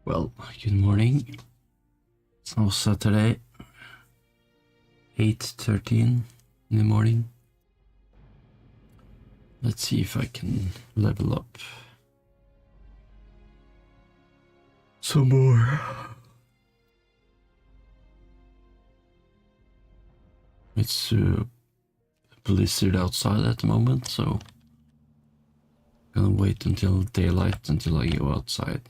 Well, good morning. It's now Saturday, 8:13 in the morning. Let's see if I can level up some more. It's blizzard outside at the moment, so I'm gonna wait until daylight until I go outside.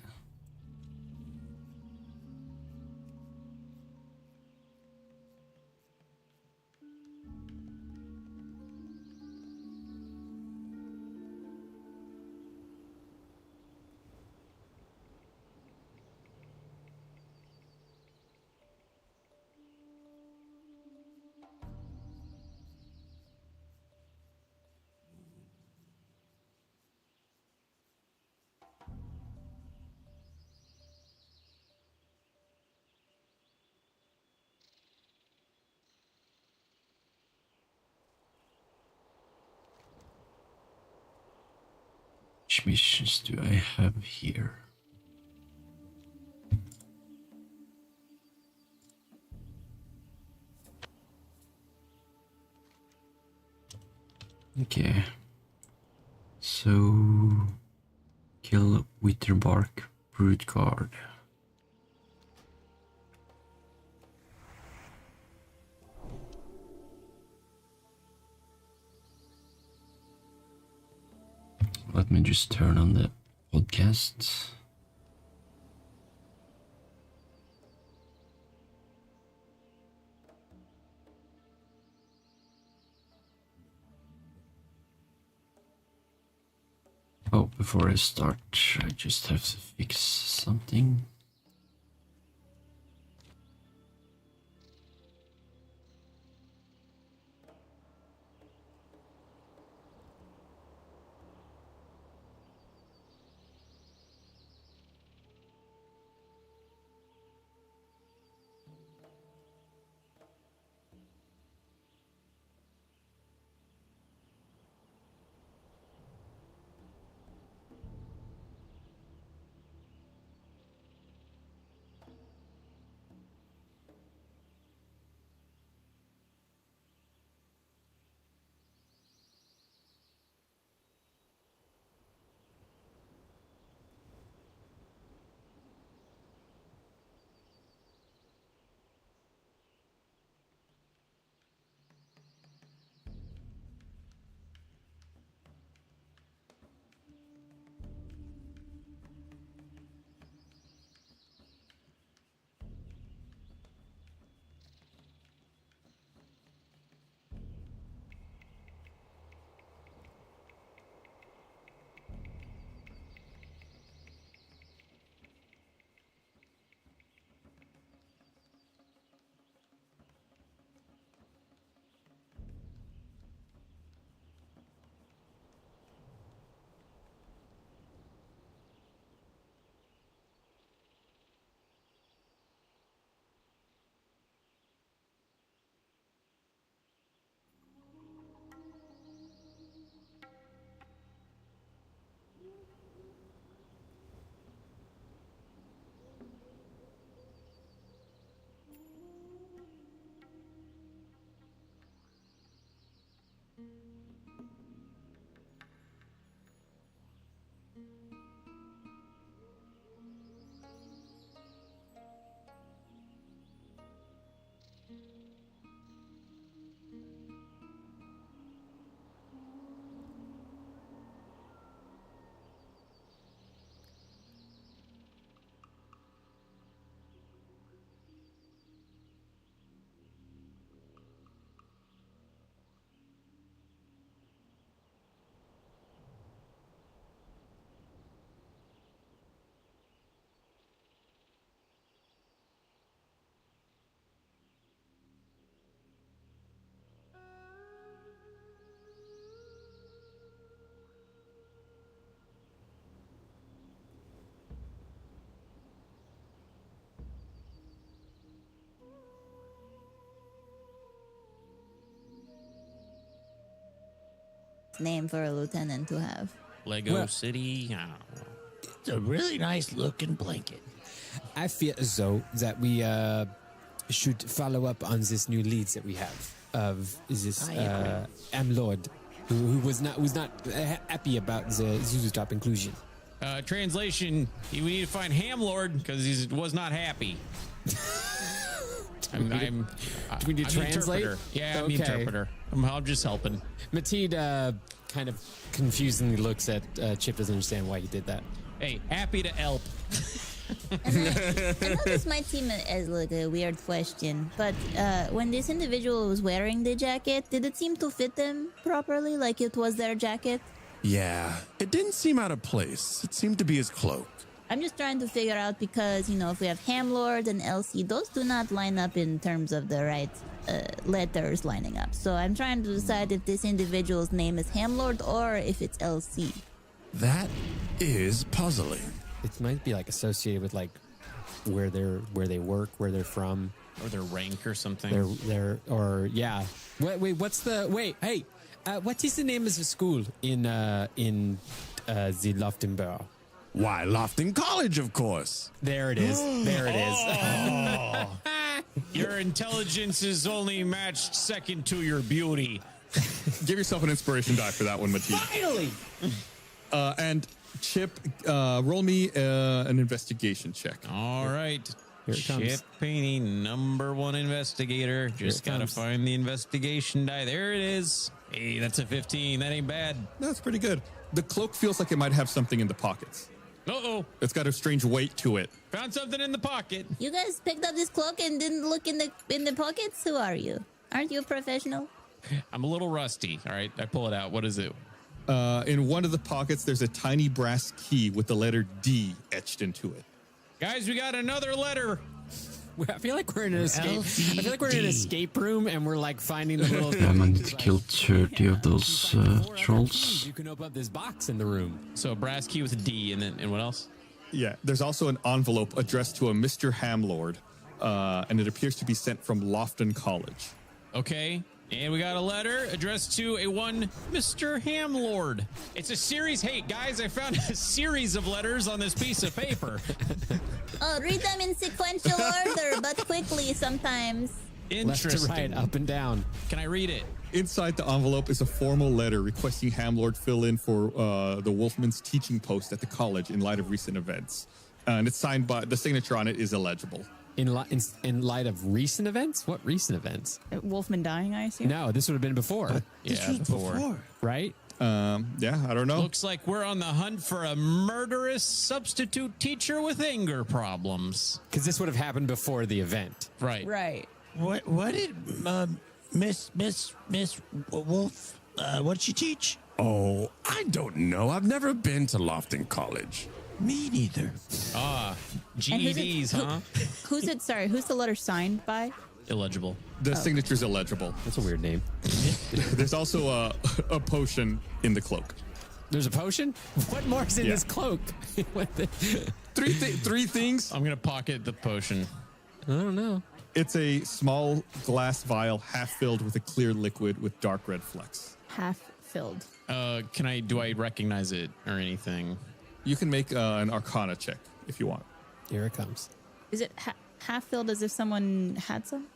Which missions do I have here? Okay. So, kill Witherbark Brute Guard. Let me just turn on the podcast. Oh, before I start, I just have to fix something. name for a lieutenant to have. Lego City. I don't know. It's a really nice looking blanket. I feel as though that we should follow up on this new leads that we have of this Lord, who was not happy about the Zuzutop inclusion. Translation: we need to find Hamlord because he was not happy. Do we need to translate? Yeah, I'm the interpreter. I'm just helping. Mateed kind of confusingly looks at Chip, doesn't understand why he did that. Hey, happy to help. I know this might seem as like a weird question, but when this individual was wearing the jacket, did it seem to fit them properly, like it was their jacket? Yeah, it didn't seem out of place. It seemed to be his cloak. I'm just trying to figure out because, if we have Hamlord and LC, those do not line up in terms of the right letters lining up. So I'm trying to decide if this individual's name is Hamlord or if it's LC. That is puzzling. It might be like associated with like where they work, where they're from, Or their rank or something. yeah. Hey, what is the name of the school in the Loftenborough? Why, Lofton College, of course. There it is. There it is. Your intelligence is only matched second to your beauty. Give yourself an inspiration die for that one, Matisse. Finally. And Chip, roll me an investigation check. All right. Here it comes. Chip Painey, #1 investigator. Just gotta comes. find the investigation die. There it is. Hey, that's a 15. That ain't bad. That's pretty good. The cloak feels like it might have something in the pockets. Uh-oh. It's got a strange weight to it. Found something in the pocket. You guys picked up this cloak and didn't look in the pockets? Who are you? Aren't you a professional? I'm a little rusty. All right, I pull it out. What is it? In one of the pockets, there's a tiny brass key with the letter D etched into it. Guys, we got another letter. I feel like we're in an escape. I feel like we're in an escape room and we're like finding the little. I managed to kill 30 of those trolls. You can open up this box in the room. So a brass key with a D, and what else? Yeah, there's also an envelope addressed to a Mr. Hamlord, and it appears to be sent from Lofton College. Okay. And we got a letter addressed to a one Mr. Hamlord. It's a series. Hey, guys, I found a series of letters on this piece of paper. Oh, read them in sequential order, but quickly sometimes. Interesting. Left to right, up and down. Can I read it? Inside the envelope is a formal letter requesting Hamlord fill in for the Wolfman's teaching post at the college in light of recent events. And it's signed by, the signature on it is illegible. In light of recent events? What recent events? Wolfman dying, I assume? No, this would have been before. Yeah, before. Right? Yeah, I don't know. Looks like we're on the hunt for a murderous substitute teacher with anger problems. Because this would have happened before the event. Right. Right. What did Miss Wolf? What did she teach? Oh, I don't know. I've never been to Lofton College. Me neither. GEDs, huh? Who's it? Sorry, who's the letter signed by? Illegible. The signature's illegible. That's a weird name. There's also a potion in the cloak. There's a potion? What more is in this cloak? Three things. I'm going to pocket the potion. I don't know. It's a small glass vial half filled with a clear liquid with dark red flecks. Half filled. Do I recognize it or anything? You can make an Arcana check if you want. Here it comes. Is it half filled as if someone had some?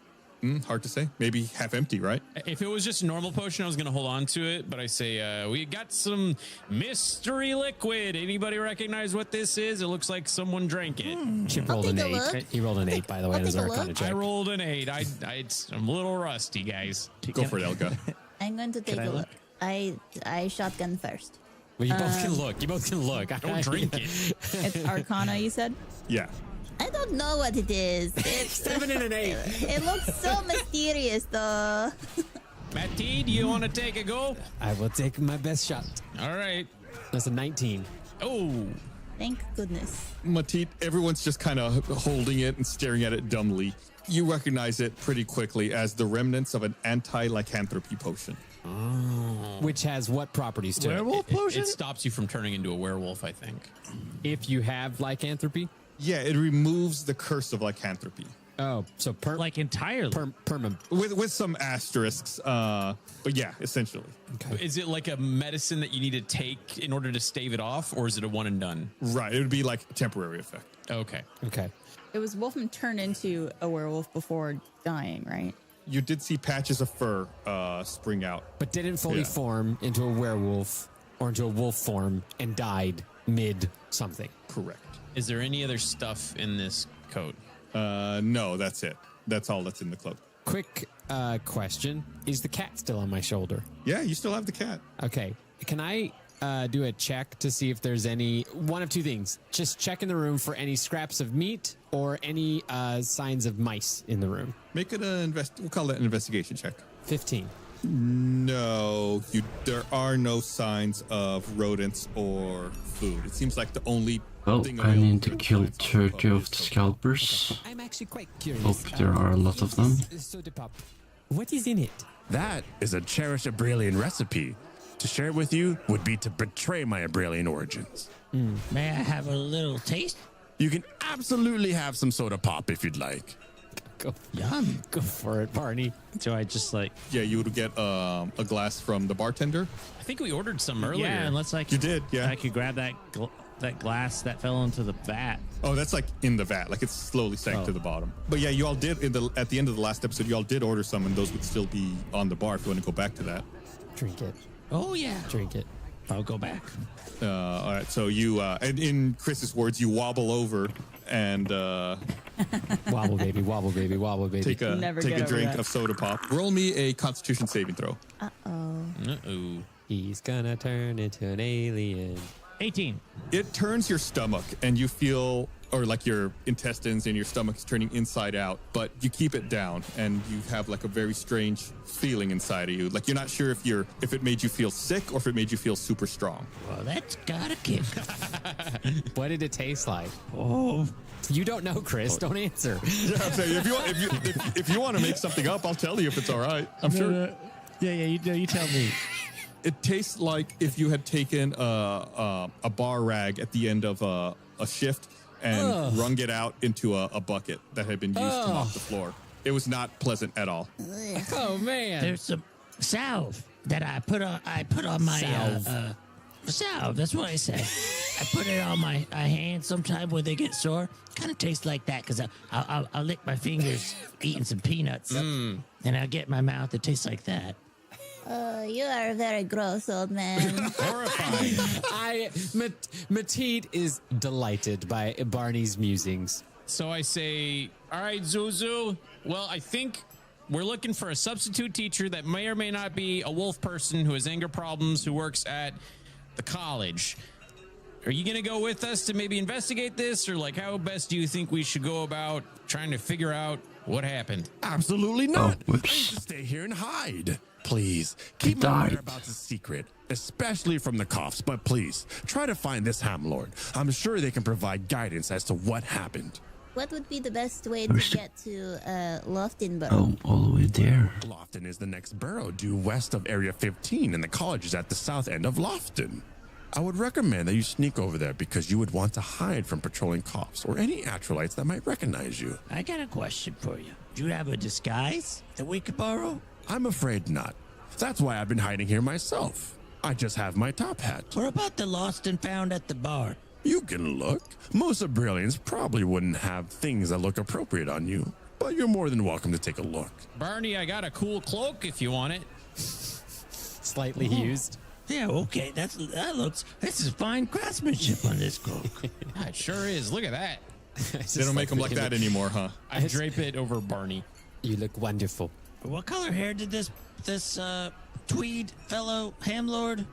Hard to say. Maybe half empty, right? If it was just a normal potion, I was going to hold on to it. But I say, we got some mystery liquid. Anybody recognize what this is? It looks like someone drank it. Chip rolled an take a 8. look. He rolled an 8, by the way, I'll in his take a Arcana look. check. I rolled an 8. I'm a little rusty, guys. Go for it, Elga. I'm going to take a look. I shotgun first. Well, you both can look. You both can look. Don't drink it. It's Arcana, you said? Yeah. I don't know what it is. 7 and an 8. It looks so mysterious, though. Matty, do you want to take a go? I will take my best shot. All right. That's a 19. Oh, Thank goodness. Matit, everyone's just kind of holding it and staring at it dumbly. You recognize it pretty quickly as the remnants of an anti-lycanthropy potion. Which has what properties to Werewolf potion? it stops you from turning into a werewolf, I think. it? If you have lycanthropy? Yeah, it removes the curse of lycanthropy. Oh, so like entirely. perma. with some asterisks. But yeah, essentially. Okay. Is it like a medicine that you need to take in order to stave it off, or is it a one and done? Right. It would be like a temporary effect. Okay. Okay. It was Wolfman turned into a werewolf before dying, right? You did see patches of fur spring out. But didn't fully Yeah. form into a werewolf or into a wolf form and died mid something. Correct. Is there any other stuff in this coat? No, that's it. That's all that's in the club. Quick question. Is the cat still on my shoulder? Yeah, you still have the cat. Okay. Can I do a check to see if there's any one of two things? Just check in the room for any scraps of meat or any signs of mice in the room. Make it we'll call that an investigation check. 15. No, there are no signs of rodents or food. It seems like the only Well, thing I available need to for kill plants 30 of the is scalpers. I'm actually quite curious. Hope there are a lot of them. Soda pop. What is in it? That is a cherished Abralian recipe. To share it with you would be to betray my Abralian origins. May I have a little taste? You can absolutely have some soda pop if you'd like. Go, Yum. go for it, Barney. So I just like, Yeah, you would get a glass from the bartender. I think we ordered some earlier. yeah, unless I You could, did, yeah. I could grab that that glass that fell into the vat. Oh, that's like in the vat, like it's slowly sank to the bottom. But yeah, you all did at the end of the last episode. You all did order some, and those would still be on the bar if you want to go back to that. Drink it. Oh, yeah. Drink it. I'll go back. All right, so you and in Chris's words, you wobble over and Wobble baby, wobble baby, wobble baby. take Never a get over drink that. of soda pop. Roll me a Constitution saving throw. Uh-oh. He's gonna turn into an alien. 18. It turns your stomach, and you feel, or like your intestines and your stomach is turning inside out, but you keep it down, and you have like a very strange feeling inside of you. Like you're not sure if it made you feel sick or if it made you feel super strong. Well, that's got a kick. What did it taste like? Oh, You don't know, Chris. Don't answer. Yeah, I'm saying, if you want to make something up, I'll tell you if it's all right. I'm sure. Yeah, you tell me. It tastes like if you had taken a bar rag at the end of a shift and wrung it out into a bucket that had been used to mop the floor. It was not pleasant at all. Oh man. there's some salve that I put on my salve. That's what I said. I put it on my hands sometime when they get sore. Kind of tastes like that because I'll lick my fingers eating some peanuts, and I'll get in my mouth. It tastes like that. You are very gross, old man. Horrifying. Mateet is delighted by Barney's musings. So I say, all right, Zuzu. Well, I think we're looking for a substitute teacher that may or may not be a wolf person who has anger problems, who works at the college. Are you going to go with us to maybe investigate this? Or like, how best do you think we should go about trying to figure out what happened? Absolutely not. I need whoops. to stay here and hide. Please, keep my died. whereabouts a secret, especially from the coughs, but please, try to find this Hamlord. I'm sure they can provide guidance as to what happened. What would be the best way to get to Loftinborough? Oh, all the way there. Lofton is the next borough due west of Area 15, and the college is at the south end of Lofton. I would recommend that you sneak over there because you would want to hide from patrolling cops or any Atrolites that might recognize you. I got a question for you. Do you have a disguise that we could borrow? I'm afraid not. That's why I've been hiding here myself. I just have my top hat. What about the lost and found at the bar? You can look. Most Abralians probably wouldn't have things that look appropriate on you, but you're more than welcome to take a look. Barney, I got a cool cloak if you want it. Slightly used. Yeah, okay. This is fine craftsmanship on this cloak. It sure is. Look at that. They don't make them like that anymore, huh? I drape it over Barney. You look wonderful. What color hair did this tweed fellow Hamlord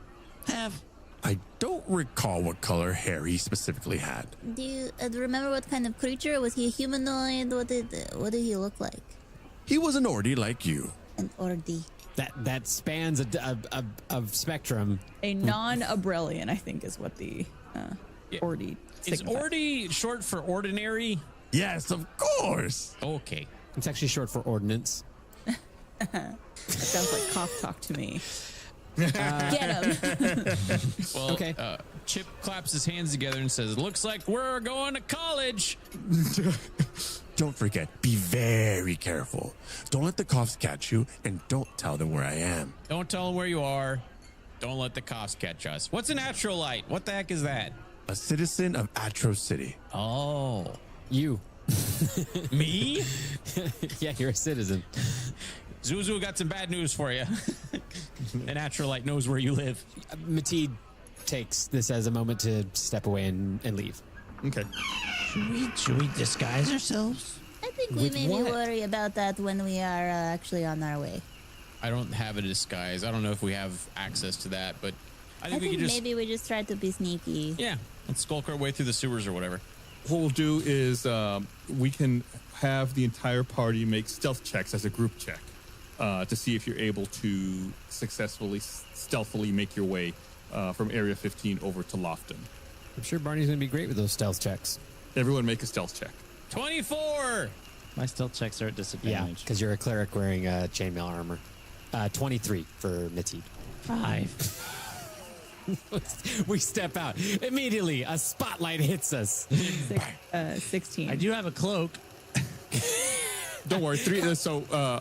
have? I don't recall what color hair he specifically had. Do you remember what kind of creature? Was he a humanoid? What did he look like? He was an Ordy like you. An Ordi. That spans a spectrum. A non-Abrelian, I think, is what the Ordi Is signifies. Ordy short for ordinary? Yes, of course. Okay. It's actually short for ordnance. That sounds like cough talk to me. Get him. Well, Okay. Chip claps his hands together and says, "Looks like we're going to college." Don't forget, be very careful. Don't let the cops catch you, and don't tell them where I am. Don't tell them where you are. Don't let the cops catch us. What's an Atrolite? What the heck is that? A citizen of Atro City. Oh, You. me? Yeah, you're a citizen. Zuzu got some bad news for you. An Atrolite knows where you live. Mateed takes this as a moment to step away and leave. Okay. Should we disguise ourselves? I think we With maybe what? worry about that when we are actually on our way. I don't have a disguise. I don't know if we have access to that, but I I think we think could just maybe we just try to be sneaky. yeah, let's skulk our way through the sewers or whatever. What we'll do is we can have the entire party make stealth checks as a group check to see if you're able to successfully, stealthily make your way from Area 15 over to Lofton. I'm sure Barney's going to be great with those stealth checks. Everyone make a stealth check. 24. My stealth checks are at Yeah, disadvantage. because you're a cleric wearing chainmail armor. 23 for Mateed. 5. We step out. Immediately, a spotlight hits us. 16. I do have a cloak. Don't worry.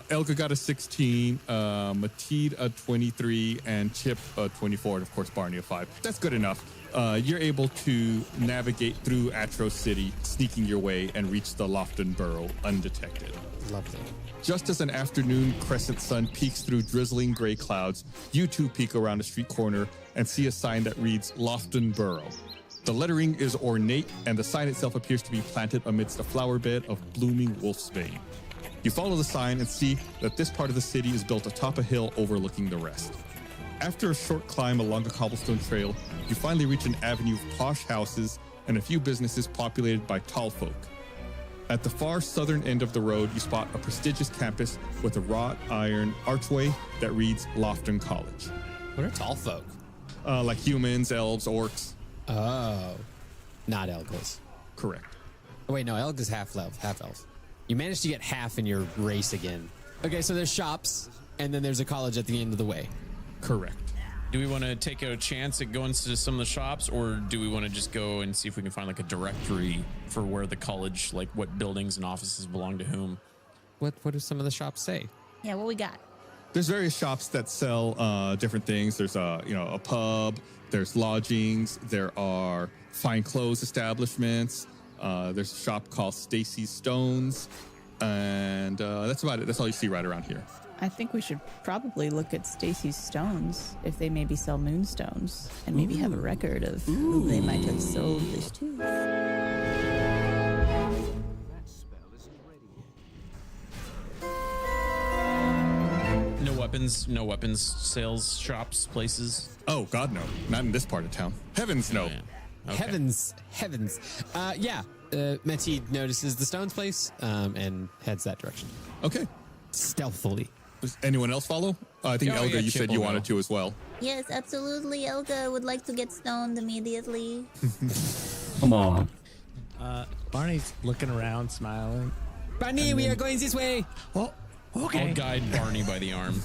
Elga got a 16, Mateed a 23, and Chip a 24, and of course Barney a 5. That's good enough. You're able to navigate through Atro City, sneaking your way, and reach the Lofton Burrow undetected. Lovely. Just as an afternoon crescent sun peeks through drizzling gray clouds, you two peek around a street corner and see a sign that reads Lofton Burrow. The lettering is ornate, and the sign itself appears to be planted amidst a flower bed of blooming wolfsbane. You follow the sign and see that this part of the city is built atop a hill overlooking the rest. After a short climb along a cobblestone trail, you finally reach an avenue of posh houses and a few businesses populated by tall folk. At the far southern end of the road, you spot a prestigious campus with a wrought iron archway that reads Lofton College. What are tall folk? Like humans, elves, orcs. Oh, not Elgas. Correct. Oh, wait, no, Elga's half elf. You managed to get half in your race again. Okay, so there's shops, and then there's a college at the end of the way. Correct. Do we want to take a chance at going to some of the shops, or do we want to just go and see if we can find like a directory for where the college, like what buildings and offices belong to whom? What do some of the shops say? Yeah, what we got? There's various shops that sell different things. There's a pub. There's lodgings. There are fine clothes establishments. There's a shop called Stacy's Stones, and that's about it. That's all you see right around here. I think we should probably look at Stacy's stones if they maybe sell moonstones and maybe have a record of who they might have sold this to. No weapons sales shops, places. Oh God, no! Not in this part of town. Heavens, no! Yeah. Okay. Heavens. Mateed notices the Stones place and heads that direction. Okay. Stealthily. Does anyone else follow? I think Oh, Elga, yeah, you Chip said will you go. wanted to as well. Yes, absolutely. Elga would like to get stoned immediately. Come on. Barney's looking around, smiling. Barney, we are going this way. Oh, okay. I'll guide Barney by the arm.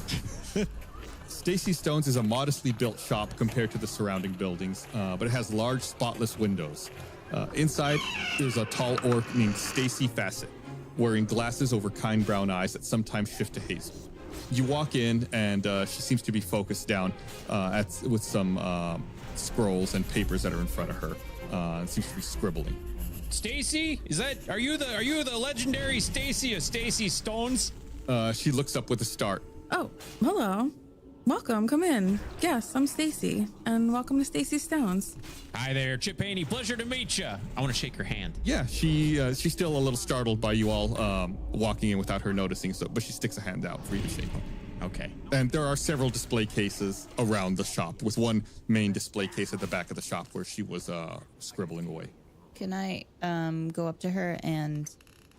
Stacy Stones is a modestly built shop compared to the surrounding buildings, but it has large spottless windows. Inside, there's a tall orc named Stacy Fassett, wearing glasses over kind brown eyes that sometimes shift to hazel. You walk in, and she seems to be focused down with some scrolls and papers that are in front of her. It seems to be scribbling. Stacy, are you the legendary Stacy of Stacy Stones? She looks up with a start. Oh, hello. Welcome. Come in. Yes, I'm Stacy, and welcome to Stacy Stones. Hi there, Chip Haney. Pleasure to meet you. I want to shake your hand. Yeah, she's still a little startled by you all walking in without her noticing, but she sticks a hand out for you to shake. Okay. And there are several display cases around the shop, with one main display case at the back of the shop where she was scribbling away. Can I go up to her and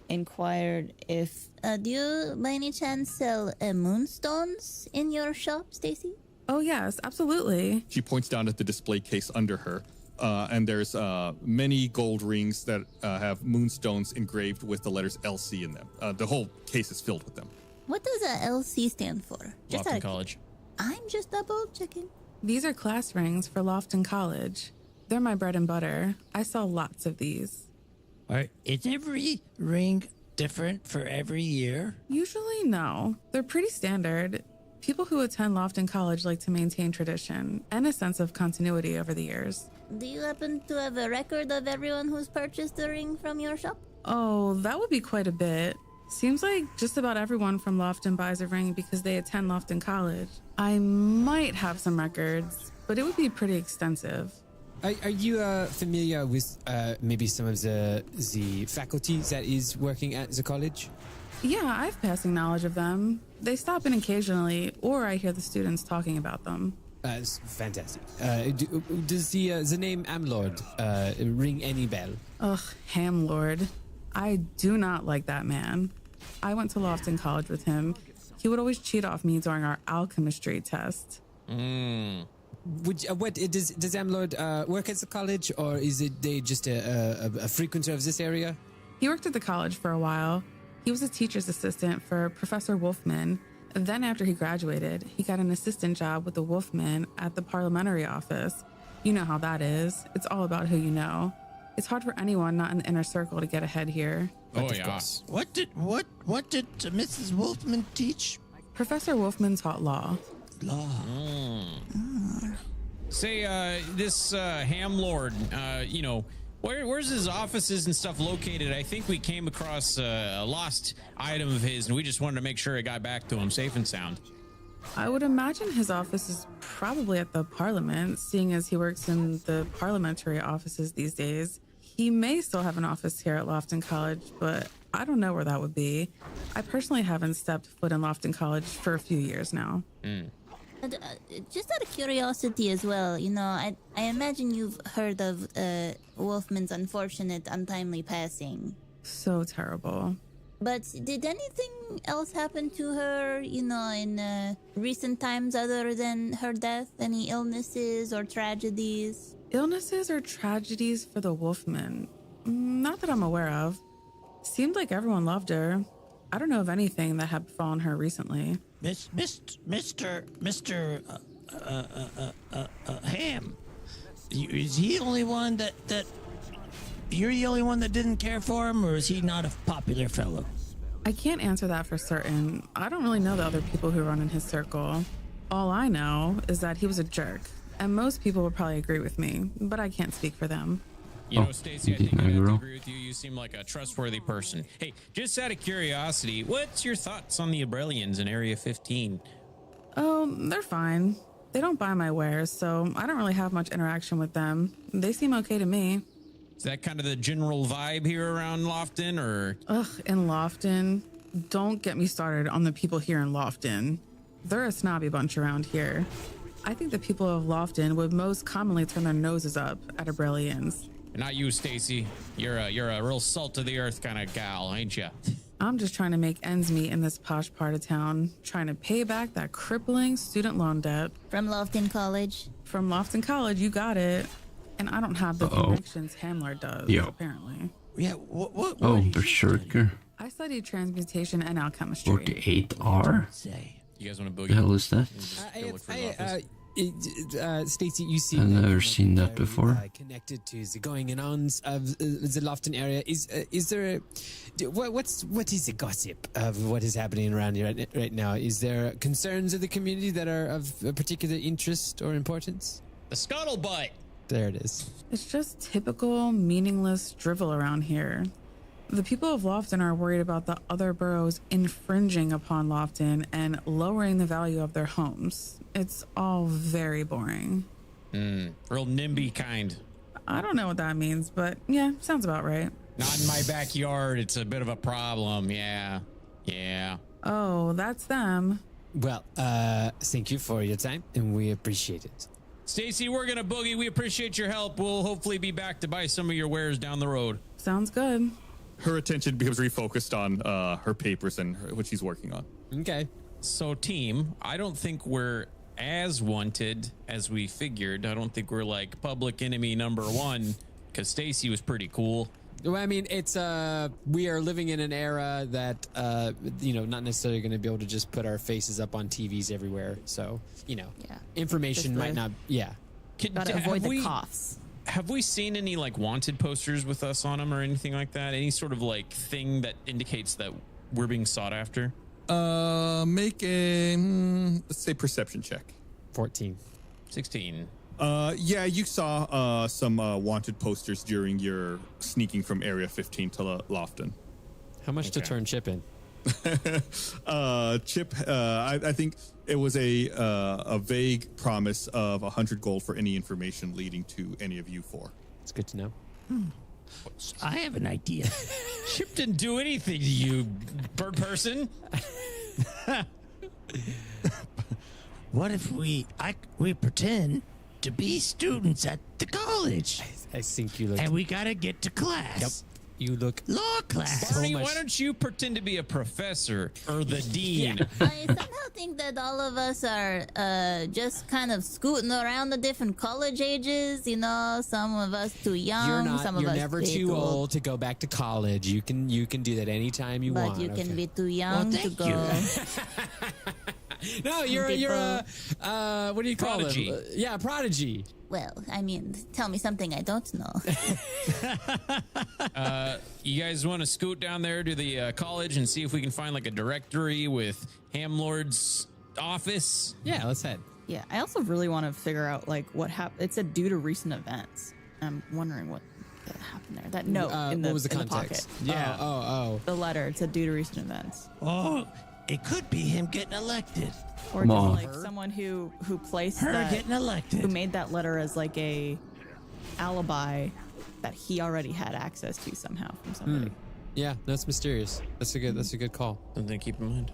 inquire if Do you by any chance sell moonstones in your shop, Stacy? Oh, yes, absolutely. She points down at the display case under her, and there's many gold rings that have moonstones engraved with the letters LC in them. The whole case is filled with them. What does a LC stand for? Lofton College. I'm just double checking. These are class rings for Lofton College. They're my bread and butter. I sell lots of these. Is every ring different for every year? Usually, no. They're pretty standard. People who attend Lofton College like to maintain tradition and a sense of continuity over the years. Do you happen to have a record of everyone who's purchased a ring from your shop? Oh, that would be quite a bit. Seems like just about everyone from Lofton buys a ring because they attend Lofton College. I might have some records, but it would be pretty extensive. Are you familiar with maybe some of the faculty that is working at the college? Yeah, I've passing knowledge of them. They stop in occasionally, or I hear the students talking about them. It's fantastic. Does the name Amlord ring any bell? Ugh, Hamlord. I do not like that man. I went to Lofton College with him. He would always cheat off me during our alchemistry test. What does Amlord work at the college, or is it they just a frequenter of this area? He worked at the college for a while. He was a teacher's assistant for Professor Wolfman. Then after he graduated, he got an assistant job with the Wolfman at the parliamentary office. You know how that is. It's all about who you know. It's hard for anyone not in the inner circle to get ahead here. Oh, yeah. What did Mrs. Wolfman teach? Professor Wolfman taught law. Law. Say, this Hamlord, where's his offices and stuff located? I think we came across a lost item of his, and we just wanted to make sure it got back to him safe and sound. I would imagine his office is probably at the Parliament, seeing as he works in the parliamentary offices these days. He may still have an office here at Lofton College, but I don't know where that would be. I personally haven't stepped foot in Lofton College for a few years now. Just out of curiosity as well, I imagine you've heard of Wolfman's unfortunate, untimely passing. So terrible. But did anything else happen to her, in recent times other than her death? Any illnesses or tragedies? Illnesses or tragedies for the Wolfman? Not that I'm aware of. Seemed like everyone loved her. I don't know of anything that had befallen her recently. Mr. Ham, is he the only one that you're the only one that didn't care for him, or is he not a popular fellow? I can't answer that for certain. I don't really know the other people who run in his circle. All I know is that he was a jerk, and most people would probably agree with me, but I can't speak for them. Stacey, I think I have to agree with you. You seem like a trustworthy person. Hey, just out of curiosity, what's your thoughts on the Abrelians in Area 15? Oh, they're fine. They don't buy my wares, so I don't really have much interaction with them. They seem okay to me. Is that kind of the general vibe here around Lofton, or? Ugh, in Lofton? Don't get me started on the people here in Lofton. They're a snobby bunch around here. I think the people of Lofton would most commonly turn their noses up at Abrelians. Not you, Stacy. You're a real salt of the earth kind of gal, ain't you? I'm just trying to make ends meet in this posh part of town, trying to pay back that crippling student loan debt. From Lofton College? From Lofton College, you got it. And I don't have the connections Hamler does, apparently. Yeah, what Berserker. I studied transmutation and alchemistry. 48R? You guys want to boogie? The hell is that? Stacey, you see, I've never seen that before. Connected to the going and ons of the Lofton area, is there? What is the gossip of what is happening around here right now? Is there concerns of the community that are of a particular interest or importance? The scuttlebutt. There it is. It's just typical meaningless drivel around here. The people of Lofton are worried about the other boroughs infringing upon Lofton and lowering the value of their homes. It's all very boring. Real NIMBY kind. I don't know what that means, but yeah, sounds about right. Not in my backyard. It's a bit of a problem. Yeah. Oh, that's them. Well, thank you for your time, and we appreciate it. Stacy, we're gonna boogie. We appreciate your help. We'll hopefully be back to buy some of your wares down the road. Sounds good. Her attention becomes refocused on her papers and what she's working on. Okay. So, team, I don't think we're as wanted as we figured. I don't think we're like public enemy number one, because Stacy was pretty cool. Well, I mean, it's we are living in an era that not necessarily going to be able to just put our faces up on TVs everywhere. So information might not. Yeah, Gotta avoid the coughs. Have we seen any like wanted posters with us on them or anything like that? Any sort of like thing that indicates that we're being sought after? Make a let's say perception check. 14. 16. Yeah, you saw some wanted posters during your sneaking from Area 15 to Lofton. How much to turn Chip in? Chip, I think it was a vague promise of 100 gold for any information leading to any of you four. It's good to know. I have an idea. Chip didn't do anything to you, bird person. What if we pretend to be students at the college? I think you look. And we gotta get to class. Yep. You look. Law class. Barney, why don't you pretend to be a professor or the dean? I somehow think that all of us are just kind of scooting around the different college ages. Some of us too young. You're not. Some of You're us never way too old to go back to college. You can do that anytime you want. But you can okay? be too young to go. No, you're a what do you call Prodigy. them? Yeah, prodigy. Well, I mean, tell me something I don't know. You guys want to scoot down there to the college and see if we can find like a directory with Hamlord's office? Yeah, let's head. Yeah, I also really want to figure out like what happened. It said due to recent events. I'm wondering what happened there. That note in the what was the in context? the pocket. Yeah. Oh. The letter. It said due to recent events. Oh, it could be him getting elected. Or Come just on. like someone who placed Her that, getting elected. who made that letter as like a alibi that he already had access to somehow from somebody. Yeah, that's mysterious. That's a good call. Something to keep in mind.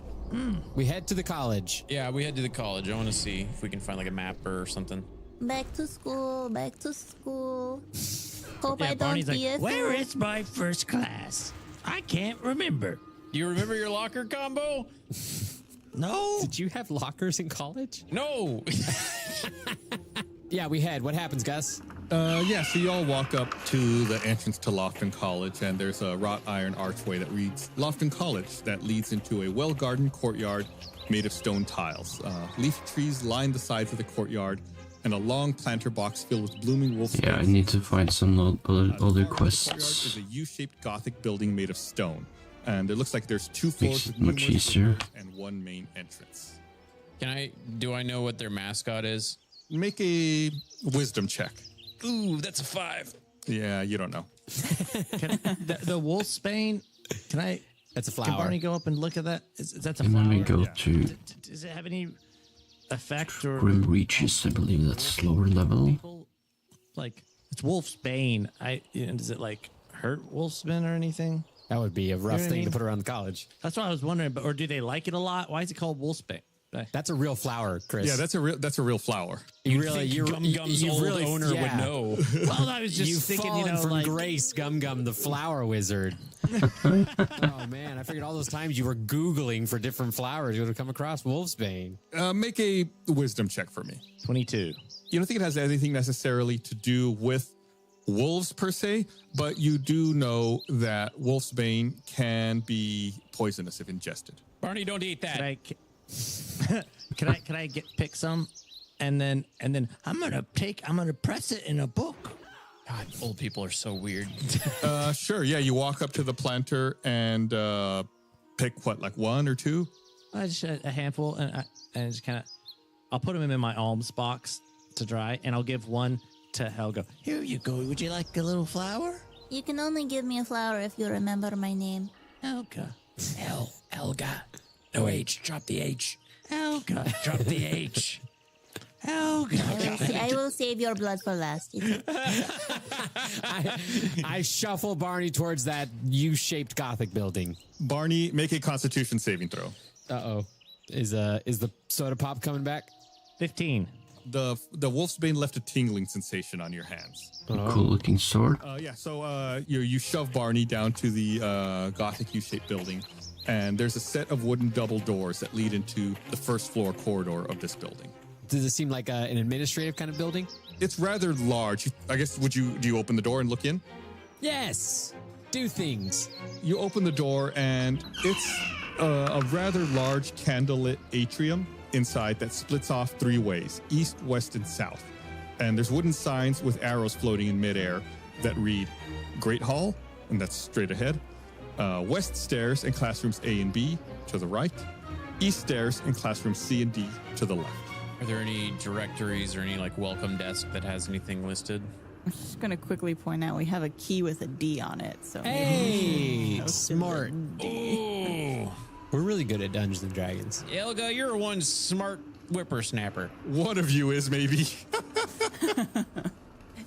We head to the college. Yeah, we head to the college. I want to see if we can find like a map or something. Back to school. Back to school. Hope Yeah, I don't Barney's be like, a where fool. is my first class? I can't remember. Do you remember your locker combo? No. Did you have lockers in college? No. Yeah, we head. What happens, Gus? Yeah, so you all walk up to the entrance to Lofton College, and there's a wrought iron archway that reads Lofton College that leads into a well-gardened courtyard made of stone tiles. Leaf trees line the sides of the courtyard, and a long planter box filled with blooming wolf Yeah, I space. need to find some other The courtyard quests. is a U-shaped Gothic building made of stone, and it looks like there's 2 floors Makes with it much numerous easier. windows and one main entrance. Do I know what their mascot is? Make a wisdom check. Ooh, that's a 5. Yeah, you don't know. The wolfsbane. Can I? That's a Can flower. Barney go up and look at that? Is that's a And flower? then we go Yeah. to Does it have any effect or Grim Reaches, I believe that's lower level. people? Like it's wolfsbane. Does it like hurt wolfsbane or anything? That would be a rough what I thing mean? to put around the college. That's what I was wondering. But or do they like it a lot? Why is it called wolfsbane? That's a real flower, Chris. Yeah, that's a real flower. you really, think you Gum Gum's you old really, owner would know. Well, I was just You've thinking, fallen from like grace, Gum Gum, the flower wizard. Oh man, I figured all those times you were Googling for different flowers, you would have come across wolfsbane. Make a wisdom check for me. 22. You don't think it has anything necessarily to do with wolves per se, but you do know that wolfsbane can be poisonous if ingested. Barney, don't eat that. Can I pick some, and then I'm gonna press it in a book. God, old people are so weird. Sure, yeah, you walk up to the planter and pick what, like 1 or 2? I just a handful, and just kind of, I'll put them in my alms box to dry, and I'll give one to Helga. Here you go. Would you like a little flower? You can only give me a flower if you remember my name. Helga. Helga. No H. Drop the H. Helga. Drop the H. Helga. I will save your blood for last. I shuffle Barney towards that U-shaped Gothic building. Barney, make a Constitution saving throw. Uh-oh. Is the soda pop coming back? 15. The wolfsbane left a tingling sensation on your hands. Cool looking sword. Yeah, so you shove Barney down to the Gothic U-shaped building, and there's a set of wooden double doors that lead into the first floor corridor of this building. Does it seem like an administrative kind of building? It's rather large. I guess do you open the door and look in? Yes. do things. You open the door, and it's a rather large candlelit atrium inside that splits off 3 ways: east, west, and south. And there's wooden signs with arrows floating in midair that read Great Hall, and that's straight ahead. West stairs and classrooms A and B to the right. East stairs and classrooms C and D to the left. Are there any directories or any like welcome desk that has anything listed? I'm just gonna quickly point out we have a key with a D on it. So Hey, maybe smart. Oh, We're really good at Dungeons and Dragons. Elga, you're one smart whippersnapper. One of you is maybe.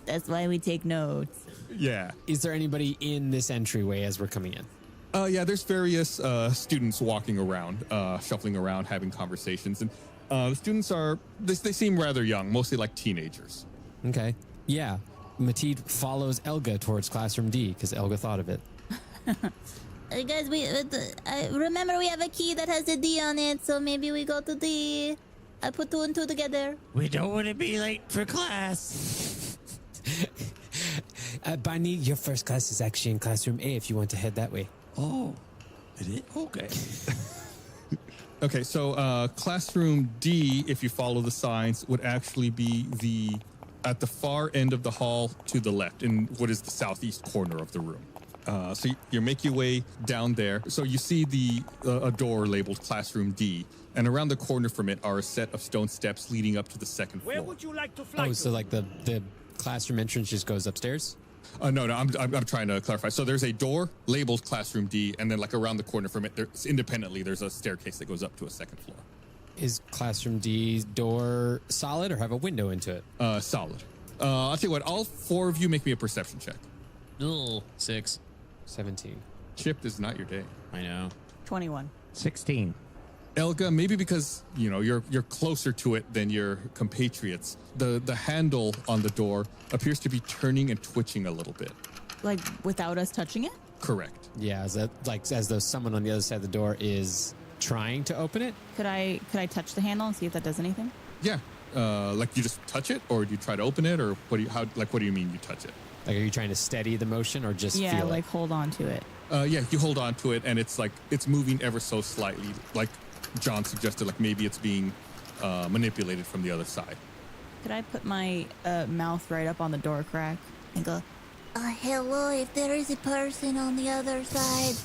That's why we take notes. Yeah. Is there anybody in this entryway as we're coming in? Yeah, there's various students walking around, shuffling around, having conversations. And the students they seem rather young, mostly like teenagers. Okay. Yeah. Mateed follows Elga towards classroom D because Elga thought of it. Guys, I remember we have a key that has a D on it, so maybe we go to D. I put 2 and 2 together. We don't want to be late for class. Barney, your first class is actually in classroom A if you want to head that way. Oh, is it? Okay. Okay, so classroom D, if you follow the signs, would actually be at the far end of the hall to the left, in what is the southeast corner of the room. So you make your way down there. So you see a door labeled Classroom D, and around the corner from it are a set of stone steps leading up to the second floor. Where would you like to fly Oh, to? so like the classroom entrance just goes upstairs? No, I'm trying to clarify. So there's a door labeled Classroom D, and then like around the corner from it, independently, there's a staircase that goes up to a second floor. Is classroom D's door solid or have a window into it? Solid. I'll tell you what, all 4 of you make me a perception check. Ugh, 6. 17. Chipped is not your day. I know. 21. 16. Elga, maybe because you're closer to it than your compatriots. The handle on the door appears to be turning and twitching a little bit. Like without us touching it? Correct. Yeah, as though someone on the other side of the door is trying to open it? Could I touch the handle and see if that does anything? Yeah. Like you just touch it, or do you try to open it, or what do you mean you touch it? Like, are you trying to steady the motion or just Yeah, feel like it? hold on to it. Yeah, you hold on to it, and it's moving ever so slightly. Like John suggested, like maybe it's being manipulated from the other side. Could I put my mouth right up on the door crack and go, Hello, if there is a person on the other side,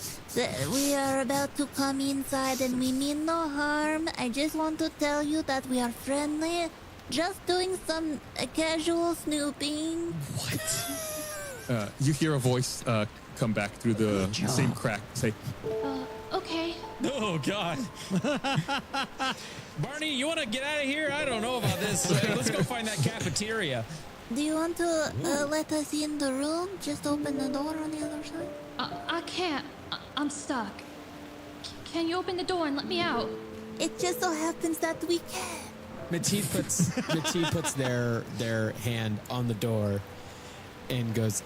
we are about to come inside and we mean no harm. I just want to tell you that we are friendly, just doing some casual snooping. What? You hear a voice come back through the same crack, say, Okay. Oh, God. Barney, you want to get out of here? I don't know about this. Let's go find that cafeteria. Do you want to let us in the room? Just open the door on the other side. I can't. I'm stuck. Can you open the door and let me out? It just so happens that we can. Mateed puts their hand on the door and goes,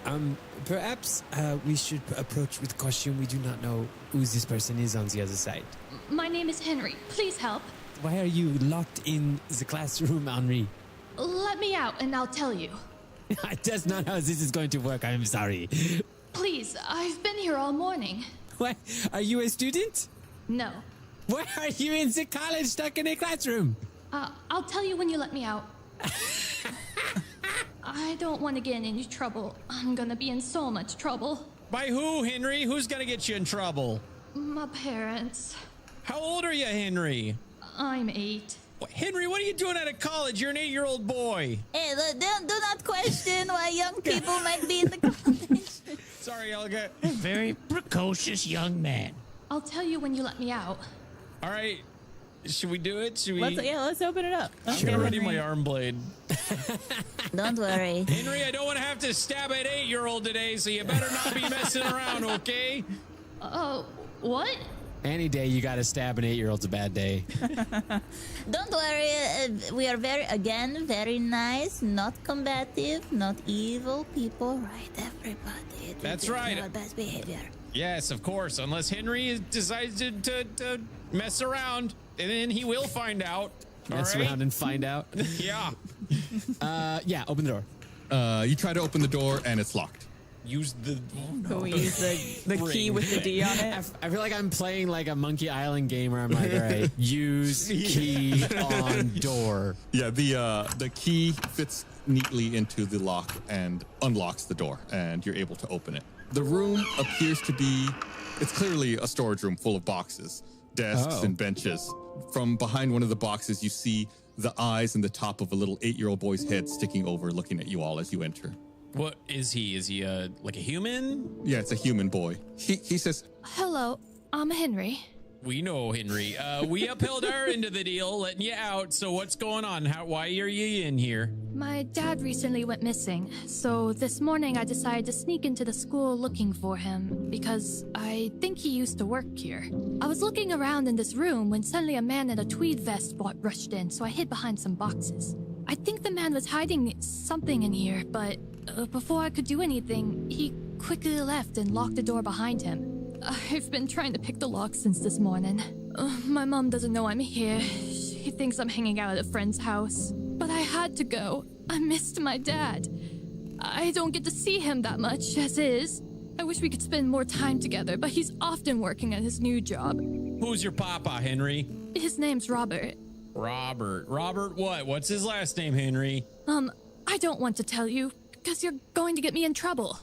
perhaps we should approach with caution. We do not know who this person is on the other side. My name is Henry. Please help. Why are you locked in the classroom, Henri? Let me out and I'll tell you. That's not how this is going to work. I'm sorry. Please, I've been here all morning. What? Are you a student? No. Why are you in the college stuck in a classroom? I'll tell you when you let me out. I don't want to get in any trouble. I'm gonna be in so much trouble. By who, Henry? Who's going to get you in trouble? My parents. How old are you, Henry? I'm 8. Henry, what are you doing out of college? You're an 8-year-old boy. Hey, do not question why young people might be in the college. Sorry, Elga. Very precocious young man. I'll tell you when you let me out. All right. Should we do it? Should we? Let's open it up. I'm going to ready my arm blade. Don't worry. Henry, I don't want to have to stab an 8-year-old today, so you better not be messing around, okay? What? Any day you got to stab an 8-year-old's a bad day. Don't worry. We are very nice, not combative, not evil people, right? Everybody. That's right. Our best behavior. Yes, of course. Unless Henry decides to mess around, and then he will find out. Mess all right? around and find out. Yeah. Yeah, open the door. You try to open the door, and it's locked. use the. Can we use the key with the D on it? I feel like I'm playing like a Monkey Island game where I'm like, all right, use key on door. Yeah, the key fits neatly into the lock and unlocks the door, and you're able to open it. The room appears to be, it's clearly a storage room full of boxes, desks and benches. From behind one of the boxes, you see the eyes and the top of a little 8-year-old boy's head sticking over, looking at you all as you enter. What is he? Is he like a human? Yeah, it's a human boy. He says, Hello, I'm Henry. We know, Henry. We upheld our end of the deal, letting you out. So what's going on? Why are you in here? My dad recently went missing, so this morning I decided to sneak into the school looking for him because I think he used to work here. I was looking around in this room when suddenly a man in a tweed vest rushed in, so I hid behind some boxes. I think the man was hiding something in here, but before I could do anything, he quickly left and locked the door behind him. I've been trying to pick the lock since this morning. My mom doesn't know I'm here. She thinks I'm hanging out at a friend's house. But I had to go. I missed my dad. I don't get to see him that much as is. I wish we could spend more time together, but he's often working at his new job. Who's your papa, Henry? His name's Robert. Robert what? What's his last name, Henry? I don't want to tell you because you're going to get me in trouble.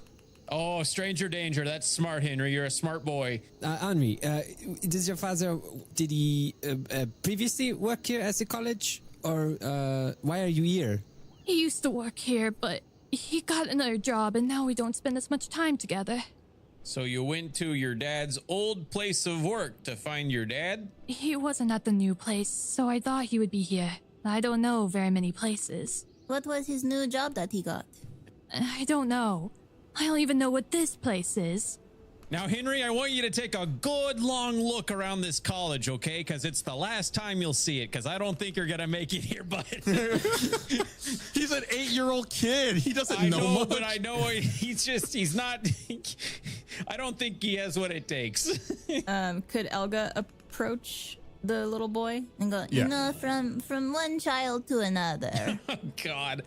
Oh, stranger danger. That's smart, Henry. You're a smart boy. Henri, does your father, did he previously work here at the college? Or why are you here? He used to work here, but he got another job and now we don't spend as much time together. So you went to your dad's old place of work to find your dad? He wasn't at the new place, so I thought he would be here. I don't know very many places. What was his new job that he got? I don't know. I don't even know what this place is. Now, Henry, I want you to take a good long look around this college, okay? Because it's the last time you'll see it, because I don't think you're going to make it here, bud. he's an 8-year-old kid. He doesn't know much. But I know he's not, I don't think he has what it takes. Could Elga approach the little boy And go, Yeah. you know, from one child to another. Oh, God.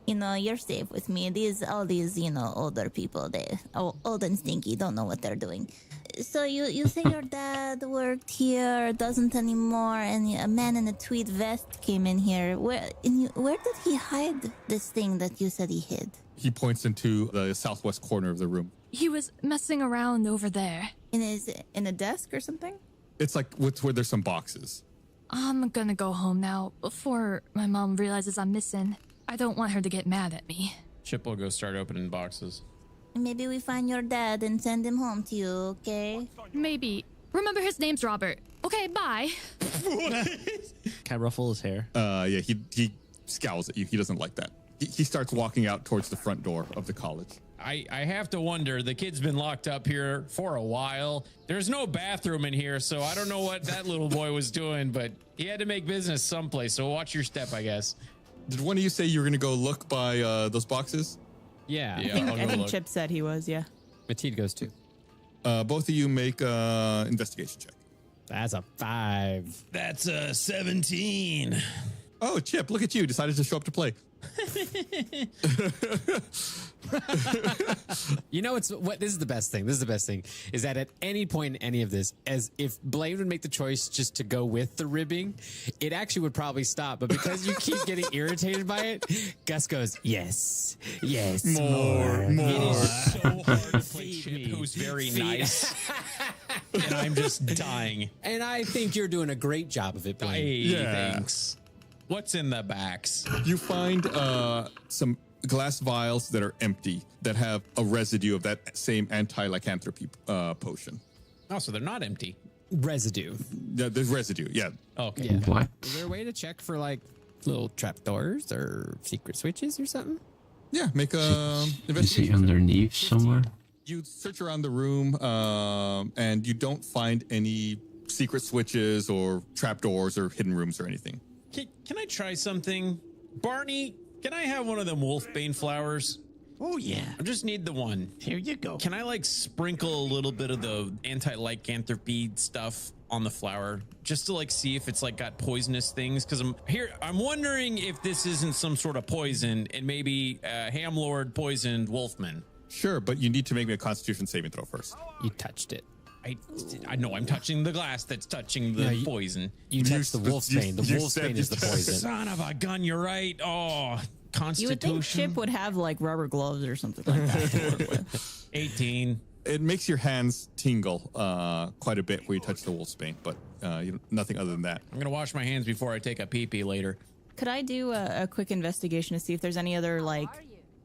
You know, you're safe with me. All these, you know, older people, old and stinky, don't know what they're doing. So you say your dad worked here, doesn't anymore, and a man in a tweed vest came in here. Where did he hide this thing that you said he hid? He points into the southwest corner of the room. He was messing around over there. in a desk or something. It's like where there's some boxes. I'm gonna go home now before my mom realizes I'm missing. I don't want her to get mad at me. Chip will go start opening boxes. Maybe we find your dad and send him home to you, okay? Maybe. Remember, his name's Robert. Okay, bye. Can I ruffle his hair? Yeah, he scowls at you. He doesn't like that. He starts walking out towards the front door of the college. I have to wonder, the kid's been locked up here for a while. There's no bathroom in here, so I don't know what that little boy was doing, but he had to make business someplace, so watch your step, I guess. Did one of you say you were going to go look by those boxes? Yeah. I think Chip said he was, yeah. Matilde goes too. Both of you make an investigation check. That's a 5. That's a 17. Oh, Chip, look at you. Decided to show up to play. You know what this is the best thing. This is the best thing is that at any point in any of this, as if Blaine would make the choice just to go with the ribbing, it actually would probably stop. But because you keep getting irritated by it, Gus goes, yes, more. It is so hard to play Chip, who's very nice. And I'm just dying. And I think you're doing a great job of it, Blaine. Thanks. What's in the backs? You find some glass vials that are empty that have a residue of that same anti-lycanthropy potion. Oh, so they're not empty. Residue. Yeah, there's residue. Yeah. Okay. Yeah. What? Is there a way to check for like little trapdoors or secret switches or something? Yeah. Make a Is he investigation. underneath somewhere? You search around the room and you don't find any secret switches or trapdoors or hidden rooms or anything. Can I try something? Barney, can I have one of them wolfbane flowers? Oh, yeah. I just need the one. Here you go. Can I like sprinkle a little bit of the anti-lycanthropy stuff on the flower just to like see if it's like got poisonous things? Because I'm wondering if this isn't some sort of poison and maybe Hamlord poisoned Wolfman. Sure, but you need to make me a Constitution saving throw first. You touched it. I know I'm touching the glass that's touching the poison. You touched the wolfsbane. The wolfsbane is the poison. Son of a gun, you're right. Oh, Constitution. You would think Chip would have like rubber gloves or something like that to work with. 18. It makes your hands tingle quite a bit where you touch the wolfsbane, but nothing other than that. I'm gonna wash my hands before I take a pee-pee later. Could I do a quick investigation to see if there's any other like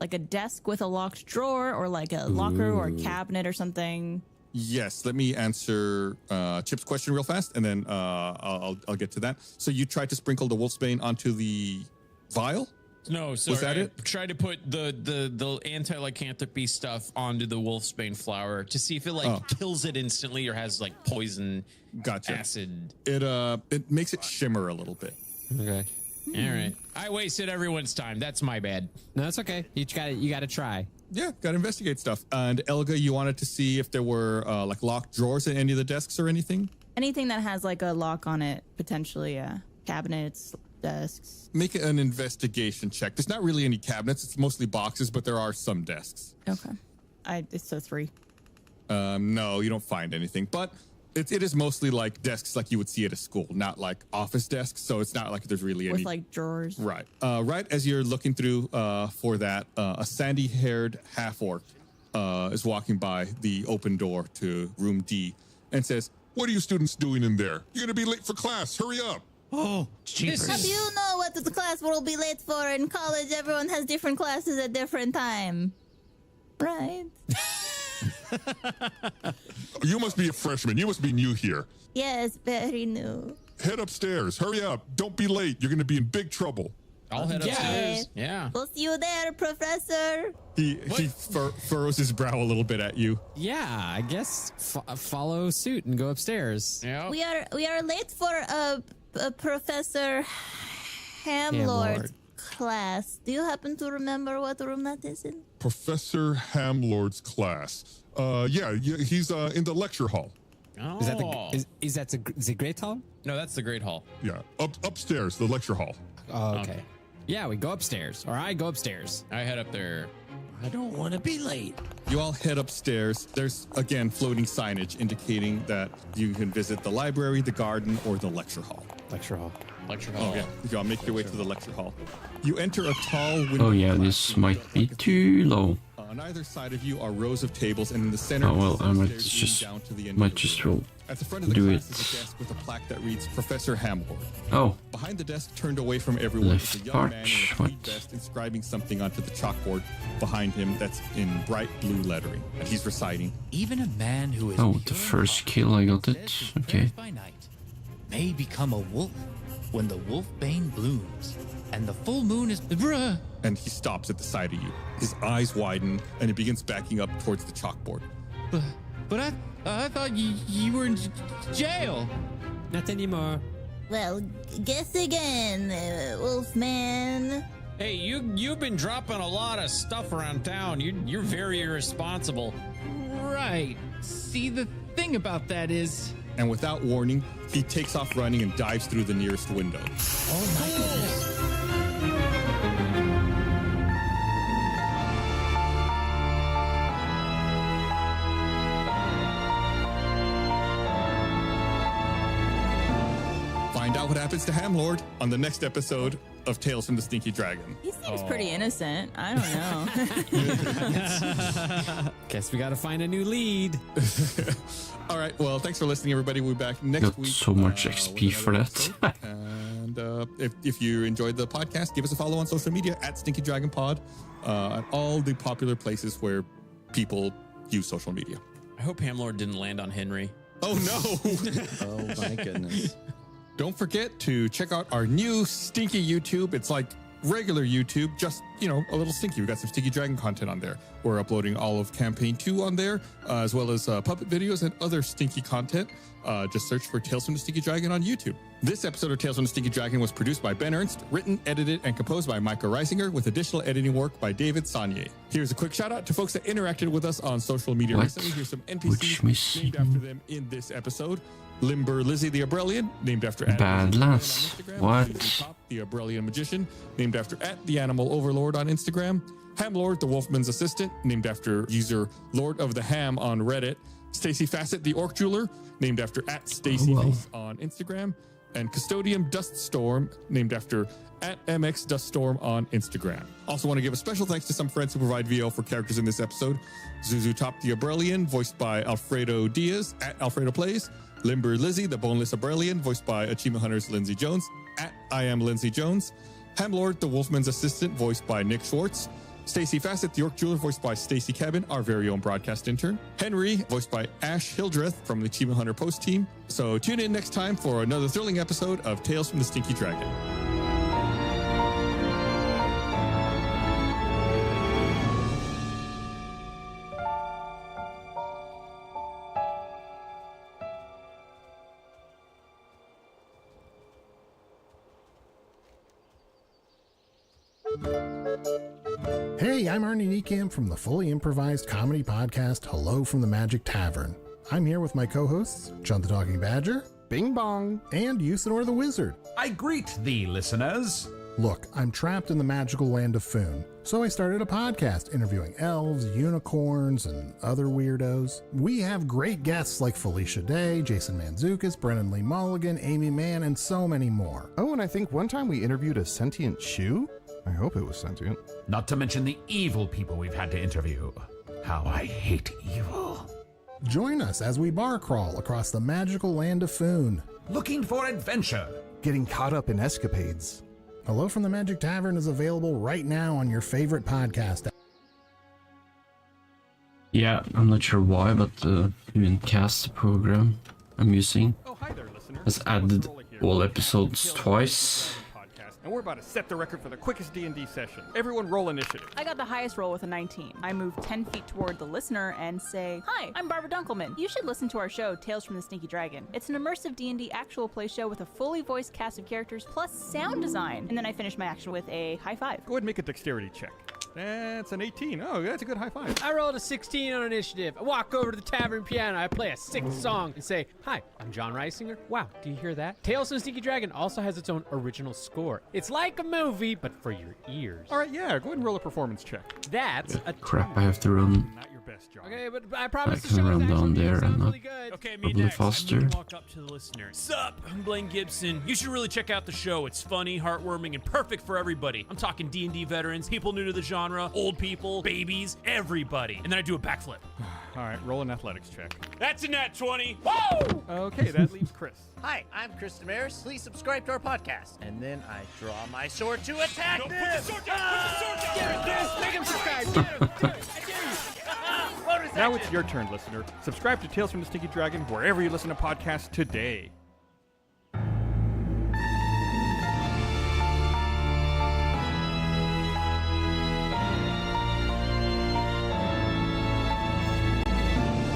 a desk with a locked drawer or like a locker or a cabinet or something? Yes, let me answer Chip's question real fast, and then I'll get to that. So you tried to sprinkle the wolfsbane onto the vial? No, so Was that it? Try to put the anti-lycanthropy stuff onto the wolfsbane flower to see if it kills it instantly or has like poison acid. It makes it shimmer a little bit. Okay. All right. I wasted everyone's time. That's my bad. No, that's okay. You gotta try. Yeah, gotta investigate stuff. And Elga, you wanted to see if there were like locked drawers in any of the desks or anything? Anything that has like a lock on it, potentially, yeah. Cabinets, desks. Make an investigation check. There's not really any cabinets. It's mostly boxes, but there are some desks. Okay. It's a 3. No, you don't find anything. But it is mostly like desks like you would see at a school, not like office desks. So it's not like there's really any. With like drawers. Right. Right as you're looking through for that, a sandy-haired half-orc is walking by the open door to room D and says, "What are you students doing in there? You're going to be late for class. Hurry up." Oh, jeepers. How do you know what the class will be late for? In college, everyone has different classes at different time. Right. You must be a freshman. You must be new here. Yes, very new. Head upstairs. Hurry up. Don't be late. You're going to be in big trouble. I'll head upstairs. Yeah. We'll see you there, Professor. He furrows his brow a little bit at you. Yeah, I guess follow suit and go upstairs. Yeah. We are late for a Professor Hamlord class. Do you happen to remember what room that is in? Professor Hamlord's class. Yeah, he's in the lecture hall. Oh. Is that the great hall? No, that's the great hall. Yeah, upstairs, the lecture hall. Oh, okay. Yeah, we go upstairs, or I go upstairs. I head up there. I don't want to be late. You all head upstairs. There's, again, floating signage indicating that you can visit the library, the garden, or the lecture hall. Lecture hall. Lecture hall. Okay, you all make your way to the lecture hall. You enter a tall window. Oh yeah, this might be too low. On either side of you are rows of tables, and in the center, Oh well, I might stairs leading down to the end might of the just room. roll. At the front of the do class it. is a desk with a plaque that reads Professor Hamlord. Oh, Behind the desk, turned away from everyone, is a Left young part, man in a tweed what? vest inscribing something onto the chalkboard behind him that's in bright blue lettering. And he's reciting, Even a man who is oh, pure the in first body kill, I got and it. lives his Okay. affairs by night, may become a wolf when the wolfbane blooms and the full moon is bruh. and he stops at the side of you. His eyes widen, and he begins backing up towards the chalkboard. But I thought you were in jail. Not anymore. Well, guess again, Wolfman. Hey, you've been dropping a lot of stuff around town. You're very irresponsible. Right. See, the thing about that is, And without warning, he takes off running and dives through the nearest window. Oh my goodness. Find out what happens to Hamlord on the next episode of Tales from the Stinky Dragon. He seems pretty innocent. I don't know. Guess we gotta find a new lead. All right. Well, thanks for listening, everybody. We'll be back next Got week. so much with XP another for that. episode. And if you enjoyed the podcast, give us a follow on social media at Stinky Dragon Pod, at all the popular places where people use social media. I hope Hamlord didn't land on Henry. Oh no! Oh my goodness. Don't forget to check out our new Stinky YouTube. It's like regular YouTube, just, a little stinky. We've got some Stinky Dragon content on there. We're uploading all of Campaign 2 on there, as well as puppet videos and other stinky content. Just search for Tales from the Stinky Dragon on YouTube. This episode of Tales from the Stinky Dragon was produced by Ben Ernst, written, edited, and composed by Micah Reisinger, with additional editing work by David Saunier. Here's a quick shout out to folks that interacted with us on social media What? recently. Here's some Which NPCs missing? named after them in this episode. Limber Lizzie the Abrelian, named after Badlands. What? Top, the Abrelian Magician, named after the Animal Overlord on Instagram. Hamlord, the Wolfman's assistant, named after user Lord of the Ham on Reddit. Stacy Facet, the Orc Jeweler, named after Stacy Face on Instagram. And Custodium Duststorm, named after @MX Duststorm on Instagram. Also want to give a special thanks to some friends who provide VO for characters in this episode. Zuzu Top the Abrelian, voiced by Alfredo Diaz, @Alfredo Plays. Limber Lizzie, the Boneless Abrelian, voiced by Achievement Hunters Lindsay Jones, I am Lindsay Jones. Hamlord, the Wolfman's assistant, voiced by Nick Schwartz. Stacy Facet, the Orc Jeweler, voiced by Stacy Cabin, our very own broadcast intern. Henry, voiced by Ash Hildreth from the Achievement Hunter Post team. So tune in next time for another thrilling episode of Tales from the Stinky Dragon. Hey, I'm Arnie Niekamp from the fully improvised comedy podcast Hello from the Magic Tavern. I'm here with my co-hosts, John the Talking Badger, Bing Bong, and Usador the Wizard. I greet thee, listeners. Look, I'm trapped in the magical land of Foon, so I started a podcast interviewing elves, unicorns, and other weirdos. We have great guests like Felicia Day, Jason Mantzoukas, Brennan Lee Mulligan, Amy Mann, and so many more. Oh, and I think one time we interviewed a sentient shoe? I hope it was sentient. Not to mention the evil people we've had to interview. How I hate evil. Join us as we bar crawl across the magical land of Foon. Looking for adventure. Getting caught up in escapades. Hello from the Magic Tavern is available right now on your favorite podcast. Yeah, I'm not sure why, but the cast program I'm using has added all episodes twice. And we're about to set the record for the quickest D&D session. Everyone roll initiative. I got the highest roll with a 19. I move 10 feet toward the listener and say, "Hi, I'm Barbara Dunkelman. You should listen to our show, Tales from the Stinky Dragon. It's an immersive D&D actual play show with a fully voiced cast of characters plus sound design." And then I finish my action with a high five. Go ahead and make a dexterity check. That's an 18. Oh, that's a good high five. I rolled a 16 on initiative. I walk over to the tavern piano. I play a sick song and say, "Hi, I'm John Reisinger. Wow, do you hear that?" Tales from the Stinky Dragon also has its own original score. It's like a movie, but for your ears. All right, yeah, go ahead and roll a performance check. That's a Crap, I have to run. Not your best, John. Okay, but I promise I can run down there and not Okay, me probably next. faster. I'm gonna walk up to the listener. Sup, I'm Blaine Gibson. You should really check out the show. It's funny, heartwarming, and perfect for everybody. I'm talking D&D veterans, people new to the genre, old people, babies, everybody. And then I do a backflip. All right, roll an athletics check. That's a nat 20. Woo! Okay, that leaves Chris. Hi, I'm Chris Damaris. Please subscribe to our podcast. And then I draw my sword to attack them. Put the sword down! Make him subscribe. Now it's your turn, listener. Subscribe to Tales from the Stinky Dragon wherever you listen to podcasts today.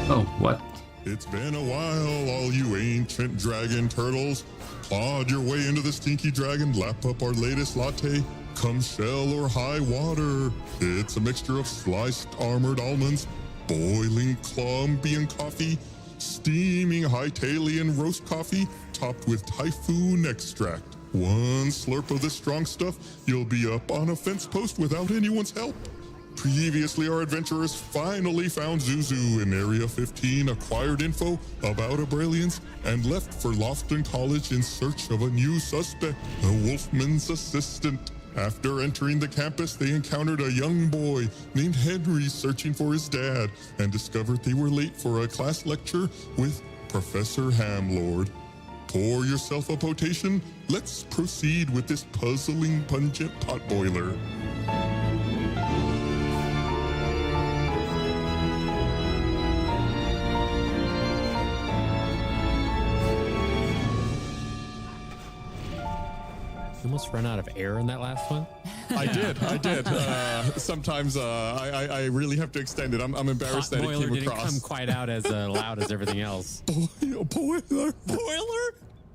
Oh, what? It's been a while, all you ancient dragon turtles. Clawed your way into the Stinky Dragon, lap up our latest latte. Come shell or high water. It's a mixture of sliced armored almonds, boiling Colombian coffee, steaming Hytalian roast coffee, topped with typhoon extract. One slurp of this strong stuff, you'll be up on a fence post without anyone's help. Previously, our adventurers finally found Zuzu in Area 15, acquired info about Abrelians, and left for Lofton College in search of a new suspect, the Wolfman's assistant. After entering the campus, they encountered a young boy named Henry searching for his dad and discovered they were late for a class lecture with Professor Hamlord. Pour yourself a potation. Let's proceed with this puzzling, pungent potboiler. Almost run out of air in that last one. I did. Sometimes I really have to extend it. I'm embarrassed that it Boiler came didn't across. come quite out as loud as everything else. Boiler.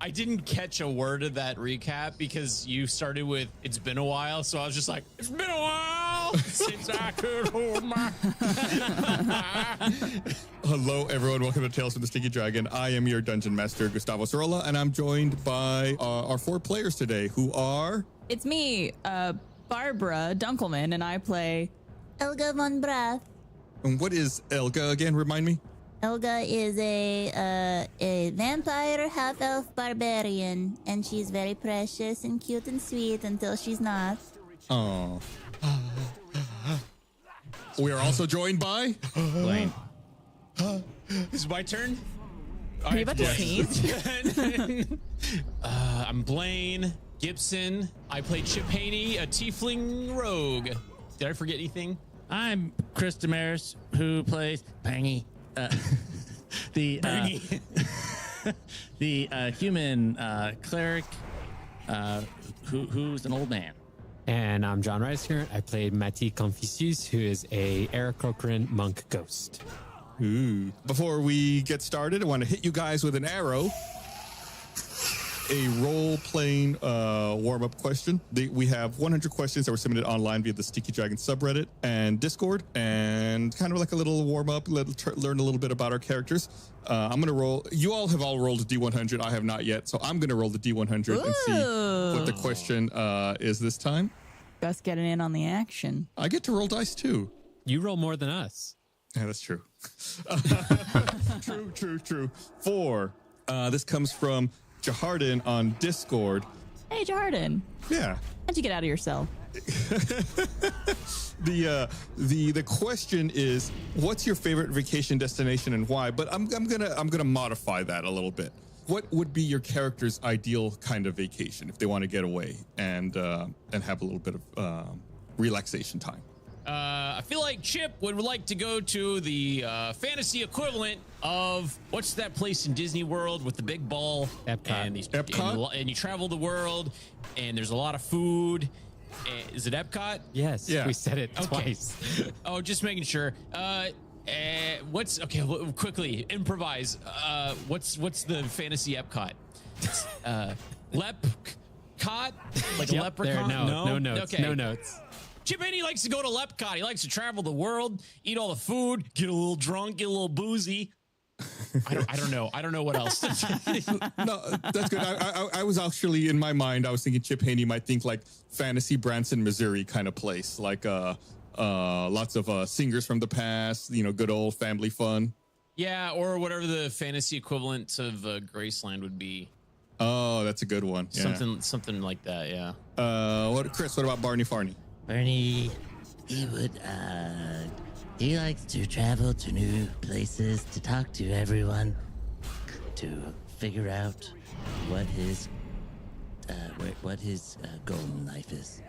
I didn't catch a word of that recap because you started with "it's been a while," so I was just like, "It's been a while." ball since I could hold my. Hello, everyone. Welcome to Tales from the Stinky Dragon. I am your Dungeon Master, Gustavo Sorolla, and I'm joined by our 4 players today who are... It's me, Barbara Dunkelman, and I play... Elga von Brath. And what is Elga again? Remind me. Elga is a vampire half-elf barbarian, and she's very precious and cute and sweet until she's not. Oh. We are also joined by... Blaine. Is it my turn? Are you about to sneeze? I'm Blaine Gibson. I play Chip Haney, a tiefling rogue. Did I forget anything? I'm Chris Damaris, who plays Bangy. The human cleric who's an old man. And I'm John Reisinger. I played Mati Confucius, who is a Aarakocran monk ghost. Ooh. Before we get started, I want to hit you guys with an arrow. A role-playing warm-up question. We have 100 questions that were submitted online via the Stinky Dragon subreddit and Discord, and kind of like a little warm-up, learn a little bit about our characters. I'm going to roll. You all have rolled a D100. I have not yet, so I'm going to roll the D100 and see what the question is this time. Gus getting in on the action. I get to roll dice, too. You roll more than us. Yeah, that's true. True. 4. This comes from Jahardin on Discord. Hey, Jahardin. Yeah. How'd you get out of your cell? The question is, what's your favorite vacation destination and why? But I'm gonna modify that a little bit. What would be your character's ideal kind of vacation if they want to get away and have a little bit of relaxation time? I feel like Chip would like to go to the fantasy equivalent of what's that place in Disney World with the big ball? Epcot. Epcot? And you travel the world, and there's a lot of food. Is it Epcot? Yes, yeah. We said it twice. Oh, just making sure. Quickly improvise. What's the fantasy Epcot? Lepcot, like a leprechaun. No notes. Okay. No notes. Chip Haney likes to go to Lepcot. He likes to travel the world, eat all the food, get a little drunk, get a little boozy. I don't know. I don't know what else. No, that's good. I was actually, in my mind, I was thinking Chip Haney might think like fantasy Branson, Missouri kind of place, like lots of singers from the past, good old family fun. Yeah, or whatever the fantasy equivalent of Graceland would be. Oh, that's a good one. Yeah. Something like that. Yeah. Chris? What about Barney Farney? Bernie, he likes to travel to new places, to talk to everyone, to figure out what his goal in life is.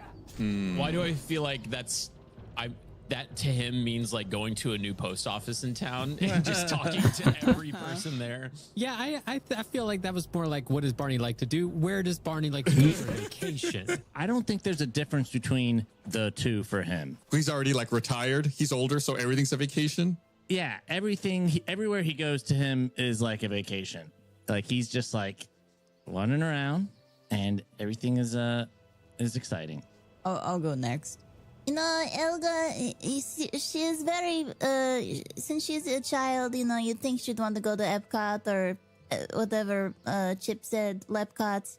Why do I feel like that to him means like going to a new post office in town and just talking to every person there? Yeah, I feel like that was more like, what does Barney like to do? Where does Barney like to go for vacation? I don't think there's a difference between the two for him. He's already like retired. He's older, so everything's a vacation. Yeah, everywhere he goes to him is like a vacation. Like he's just like running around, and everything is exciting. I'll go next. Elga, she is very, since she's a child, you'd think she'd want to go to Epcot or whatever Chip said, Lepcot.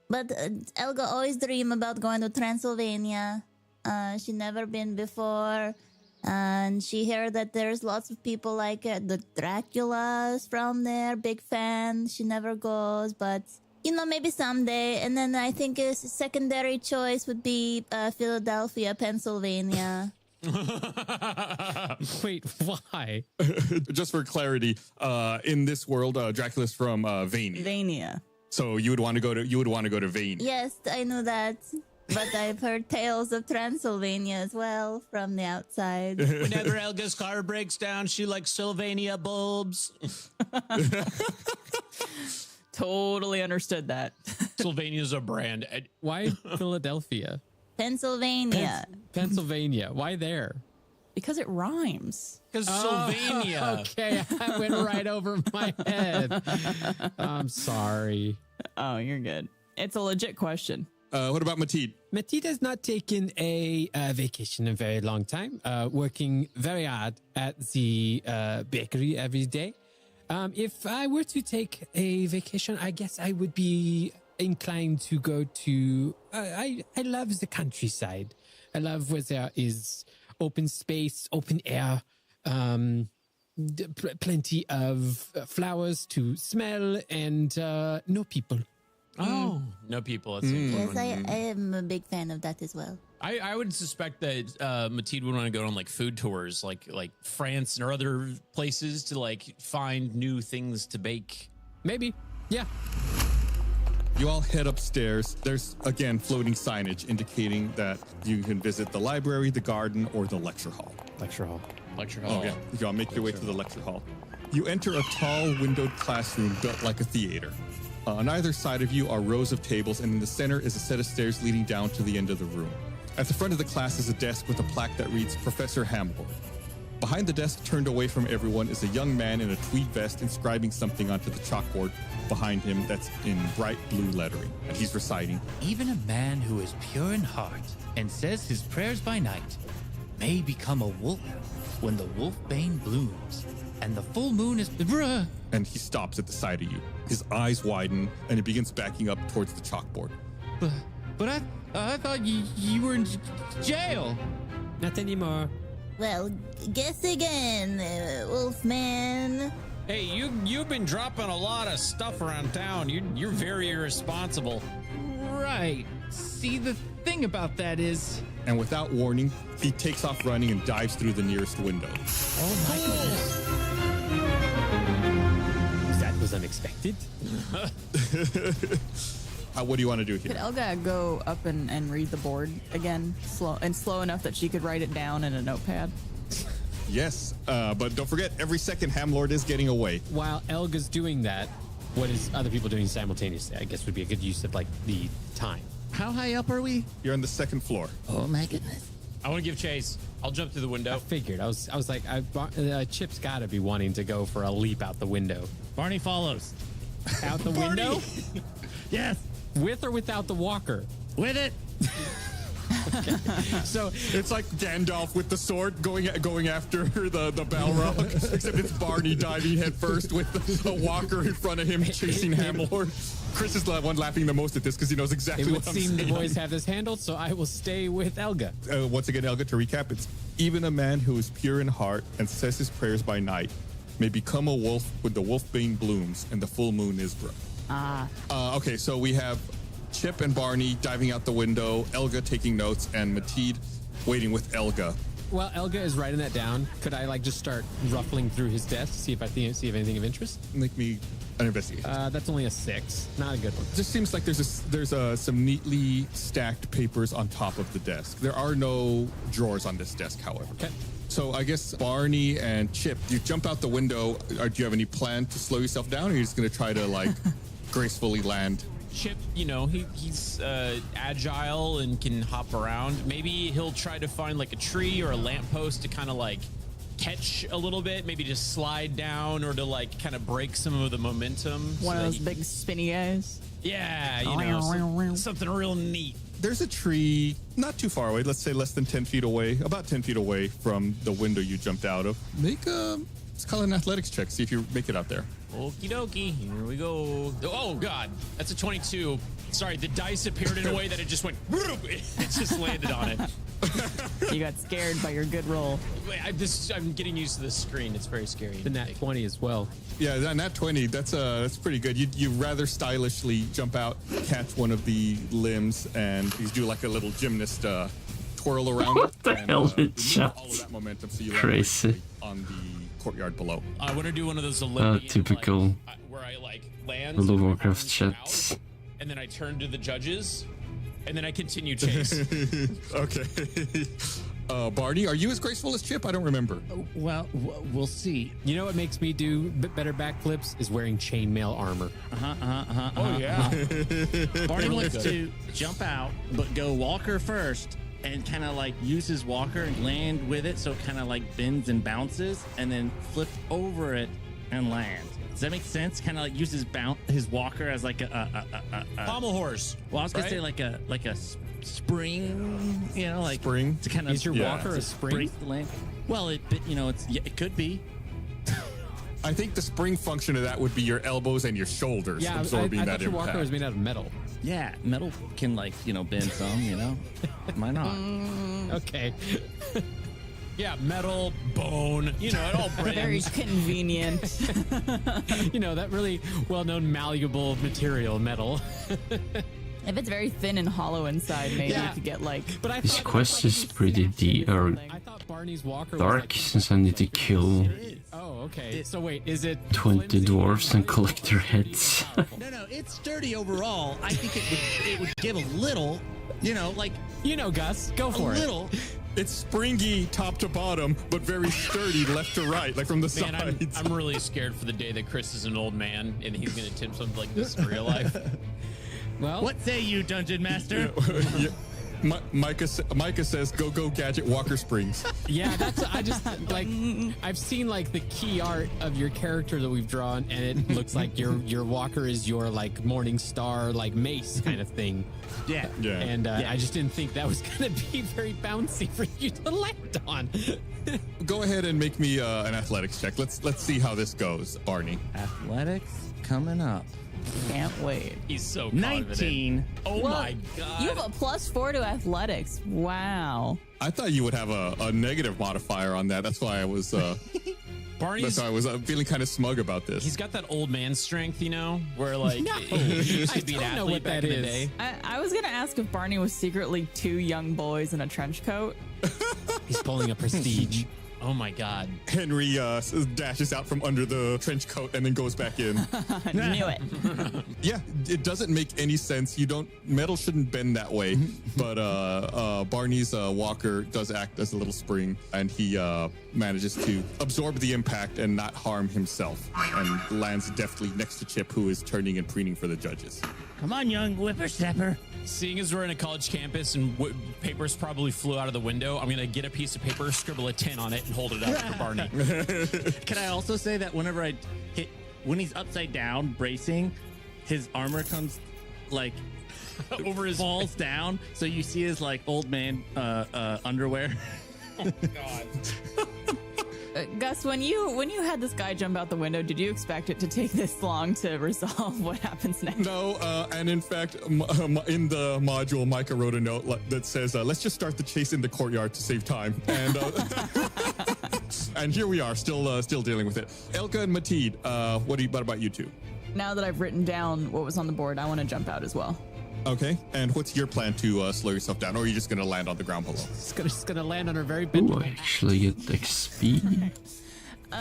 But Elga always dream about going to Transylvania. She never been before. And she heard that there's lots of people like the Dracula's from there, big fan. She never goes, but... maybe someday. And then I think a secondary choice would be Philadelphia, Pennsylvania. Wait, why? Just for clarity, in this world, Dracula's from Vania. Vania. So you would want to go to Vania. Yes, I knew that. But I've heard tales of Transylvania as well from the outside. Whenever Elga's car breaks down, she likes Sylvania bulbs. Totally understood that. Sylvania's a brand. Why Philadelphia? Pennsylvania. Pennsylvania. Why there? Because it rhymes. Because Sylvania. Okay, I went right over my head. I'm sorry. Oh, you're good. It's a legit question. What about Mateed? Mateed has not taken a vacation in a very long time, working very hard at the bakery every day. If I were to take a vacation, I guess I would be inclined to go to... I love the countryside. I love where there is open space, open air, plenty of flowers to smell, and no people. Oh, no people. That's Yes, I am a big fan of that as well. I would suspect that Mateed would want to go on like food tours, like France or other places to like find new things to bake. Maybe, yeah. You all head upstairs. There's, again, floating signage indicating that you can visit the library, the garden, or the lecture hall. Lecture hall. Lecture hall. Okay, you all make your way to the lecture hall. You enter a tall, windowed classroom built like a theater. On either side of you are rows of tables, and in the center is a set of stairs leading down to the end of the room. At the front of the class is a desk with a plaque that reads Professor Hamlord. Behind the desk, turned away from everyone, is a young man in a tweed vest inscribing something onto the chalkboard behind him that's in bright blue lettering. And he's reciting, Even a man who is pure in heart and says his prayers by night may become a wolf when the wolfbane blooms and the full moon is... Bruh! And he stops at the sight of you. His eyes widen, and he begins backing up towards the chalkboard. But I thought you were in jail. Not anymore. Well, guess again, Wolfman. Hey, you've been dropping a lot of stuff around town. You're very irresponsible. Right. See, the thing about that is... And without warning, he takes off running and dives through the nearest window. Oh my goodness. That was unexpected. What do you want to do here? Could Elga go up and read the board again, slow enough that she could write it down in a notepad? Yes, but don't forget, every second Hamlord is getting away. While Elga's doing that, what is other people doing simultaneously? I guess would be a good use of like the time. How high up are we? You're on the second floor. Oh my goodness. I want to give chase. I'll jump through the window. I figured. I was like, Chip's got to be wanting to go for a leap out the window. Barney follows. Out the window? Yes. With or without the walker? With it. Okay. So it's like Gandalf with the sword going after the Balrog, except it's Barney diving head first with the walker in front of him chasing Hamlord. Chris is the one laughing the most at this because he knows exactly It would what I'm seem saying. the boys have this handled, so I will stay with Elga. Once again, Elga, to recap, it's even a man who is pure in heart and says his prayers by night may become a wolf when the wolfbane blooms and the full moon is bright. Okay, so we have Chip and Barney diving out the window, Elga taking notes, and Mateed waiting with Elga. While Elga is writing that down, could I like just start ruffling through his desk to see if anything of interest? Make me an investigation. That's only a 6. Not a good one. It just seems like there's some neatly stacked papers on top of the desk. There are no drawers on this desk, however. Okay. So I guess Barney and Chip, you jump out the window. Do you have any plan to slow yourself down, or are you just going to try to like gracefully land? Chip, he's agile and can hop around. Maybe he'll try to find like a tree or a lamppost to kind of like catch a little bit, maybe just slide down or to like kind of break some of the momentum. One of those big spinny guys. Yeah, something real neat. There's a tree not too far away, let's say less than 10 feet away, about 10 feet away from the window you jumped out of. Let's call it an athletics check, see if you make it out there. Okie dokie, here we go. Oh God, that's a 22. Sorry, the dice appeared in a way that it just went, it just landed on it. You got scared by your good roll. I'm getting used to this screen. It's very scary. The nat 20 as well. Yeah, that nat 20, that's pretty good. You rather stylishly jump out, catch one of the limbs, and you do like a little gymnast twirl around What it. the hell and is that? all of that momentum, so you land Crazy. on the courtyard below. I want to do one of those Olympian, Typical where I like land World of Warcraft chats. and then I turn to the judges, and then I continue chase. Okay. Barney, are you as graceful as Chip? I don't remember. Well, we'll see. You know what makes me do better backflips is wearing chainmail armor. Oh yeah. Barney wants to jump out, but go walker first and kind of like use his walker and land with it so it kind of like bends and bounces and then flip over it and land. Does that make sense? Kind of like uses his walker as like a pommel horse. Well, I was gonna say like a spring, like spring to kind of is your walker a spring? brace the land. Well, it could be. I think the spring function of that would be your elbows and your shoulders absorbing I that thought your impact. walker was made out of metal. Yeah, metal can bend some, Why not? Okay. Yeah, metal, bone, it all Very bends. convenient. That really well-known malleable material, metal. If it's very thin and hollow inside, maybe Yeah. you could get like. But I This thought, quest is pretty deep or I thought Barney's walker dark was since I need to kill Oh, okay. So wait, is it 20 dwarves and collect their heads. No, it's sturdy overall. I think it would give a little, Gus, go for it. little. It's springy top to bottom, but very sturdy left to right, like from the Man, sides. I'm really scared for the day that Chris is an old man and he's going to attempt something like this in real life. Well, What say you, Dungeon Master? Yeah. Micah says, go gadget walker springs. yeah, I just like I've seen like the key art of your character that we've drawn, and it looks like your walker is your like morning star like mace kind of thing. Yeah. And I just didn't think that was gonna be very bouncy for you to land on. Go ahead and make me an athletics check. Let's see how this goes, Barney. Athletics coming up. Can't wait. He's so confident. 19. Oh Well, my God. You have a +4 to athletics. Wow. I thought you would have a negative modifier on that. That's why I was Barney's, feeling kind of smug about this. he's got that old man strength, where like No. he used I to be an don't know athlete what back that in the is. day. I was gonna ask if Barney was secretly 2 young boys in a trench coat. He's pulling a prestige. Oh my God. Henry dashes out from under the trench coat and then goes back in. Knew it. Yeah, it doesn't make any sense. Metal shouldn't bend that way. But Barney's walker does act as a little spring, and he manages to absorb the impact and not harm himself, and lands deftly next to Chip, who is turning and preening for the judges. Come on, young whippersnapper. Seeing as we're in a college campus and papers probably flew out of the window, I'm going to get a piece of paper, scribble a 10 on it, and hold it up for Barney. Can I also say that whenever when he's upside down bracing, his armor comes like over his falls down, so you see his like old man underwear. Oh God. Gus, when you had this guy jump out the window, did you expect it to take this long to resolve what happens next? No, and in fact, in the module, Micah wrote a note that says, let's just start the chase in the courtyard to save time. And and here we are, still dealing with it. Elka and Mateed, what about you two? Now that I've written down what was on the board, I want to jump out as well. Okay, and what's your plan to slow yourself down, or are you just going to land on the ground below? Just gonna land on her very Ooh, big. I actually get XP?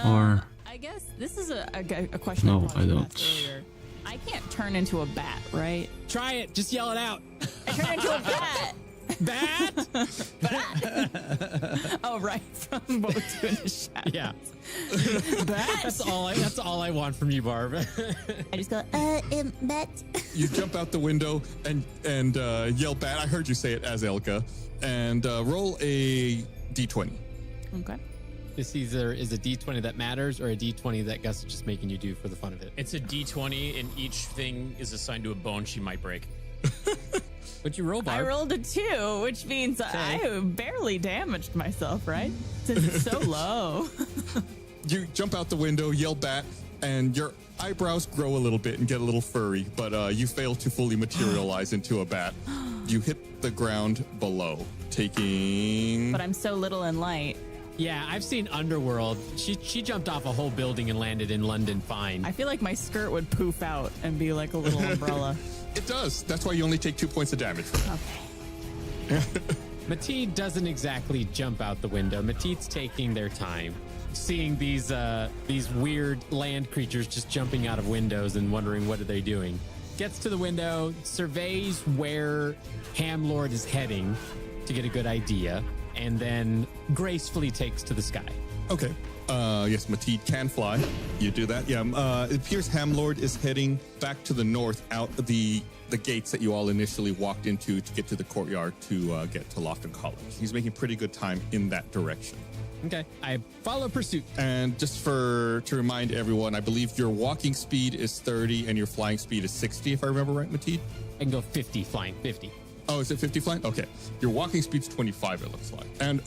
Or... I guess this is a question. No, I don't. Earlier. I can't turn into a bat, right? Try it. Just yell it out. I turn into a bat. Bat? Oh, right. From Boat to in the Shadows. Yeah. Bat? That's all I want from you, Barb. I just go, bat. You jump out the window and yell bat. I heard you say it as Elka. And roll a d20. Okay. This either is a D20 that matters or a D20 that Gus is just making you do for the fun of it. It's a D20, and each thing is assigned to a bone she might break. What'd you roll, Barb? I rolled a 2, which means I barely damaged myself, right? Since it's so low. You jump out the window, yell bat, and your eyebrows grow a little bit and get a little furry, but you fail to fully materialize into a bat. You hit the ground below, taking... But I'm so little and light. Yeah, I've seen Underworld. She jumped off a whole building and landed in London fine. I feel like my skirt would poof out and be like a little umbrella. It does. That's why you only take 2 points of damage for that. Okay. Mateed doesn't exactly jump out the window. Mateed's taking their time, seeing these weird land creatures just jumping out of windows and wondering what are they doing. Gets to the window, surveys where Hamlord is heading to get a good idea, and then gracefully takes to the sky. Okay. Yes, Mateed can fly. You do that. Yeah. It appears Hamlord is heading back to the north, out the gates that you all initially walked into to get to the courtyard to get to Lofton College. He's making pretty good time in that direction. Okay, I follow pursuit. And just to remind everyone, I believe your walking speed is 30 and your flying speed is 60, if I remember right, Mateed? I can go 50 flying, 50. Oh, is it 50 flying? Okay. Your walking speed's 25, it looks like. And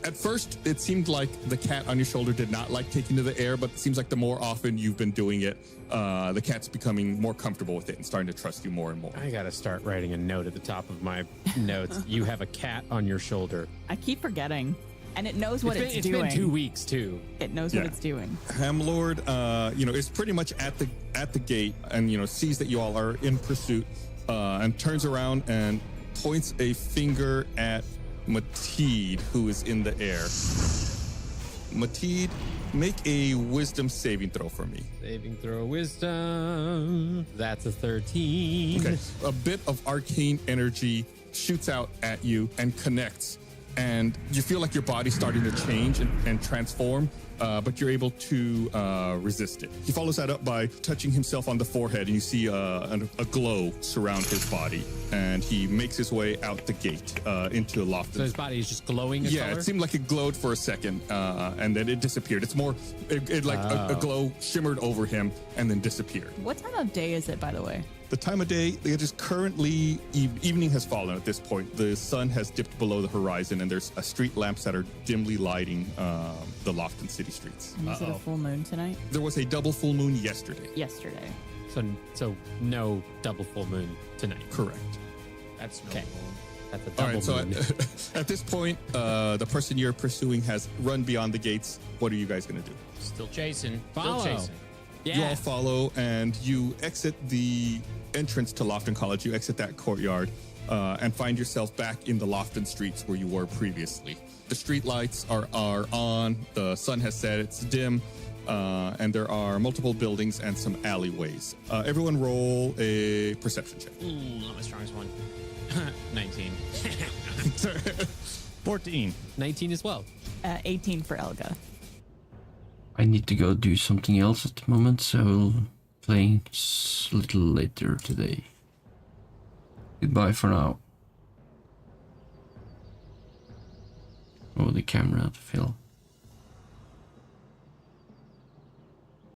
at first, it seemed like the cat on your shoulder did not like taking to the air, but it seems like the more often you've been doing it, the cat's becoming more comfortable with it and starting to trust you more and more. I gotta start writing a note at the top of my notes. You have a cat on your shoulder. I keep forgetting. And it knows what it's doing. It's been 2 weeks, too. It knows what it's doing. Hamlord, is pretty much at the gate and, sees that you all are in pursuit and turns around and points a finger at Mateed, who is in the air. Mateed, make a wisdom saving throw for me. Saving throw wisdom. That's a 13. Okay. A bit of arcane energy shoots out at you and connects. And you feel like your body's starting to change and transform, but you're able to resist it. He follows that up by touching himself on the forehead, and you see a glow surround his body. And he makes his way out the gate into Lofton. So his body is just glowing? Yeah, it seemed like it glowed for a second, and then it disappeared. It's more, a glow shimmered over him and then disappeared. What time of day is it, by the way? The time of day, it is currently, evening has fallen at this point. The sun has dipped below the horizon, and there's street lamps that are dimly lighting the Lofton city streets. And is it a full moon tonight? There was a double full moon yesterday. Yesterday. So no double full moon tonight. Correct. That's okay. That's a double moon. At this point, the person you're pursuing has run beyond the gates. What are you guys going to do? Still chasing. Follow. Still chasing. Yeah. You all follow, and you exit the entrance to Lofton College. You exit that courtyard and find yourself back in the Lofton streets where you were previously. The street lights are on. The sun has set. It's dim. And there are multiple buildings and some alleyways. Everyone roll a perception check. Ooh, not my strongest one. 19. 14. 19 as well. 18 for Elga. I need to go do something else at the moment, so I'll play a little later today. Goodbye for now. Oh, the camera fell.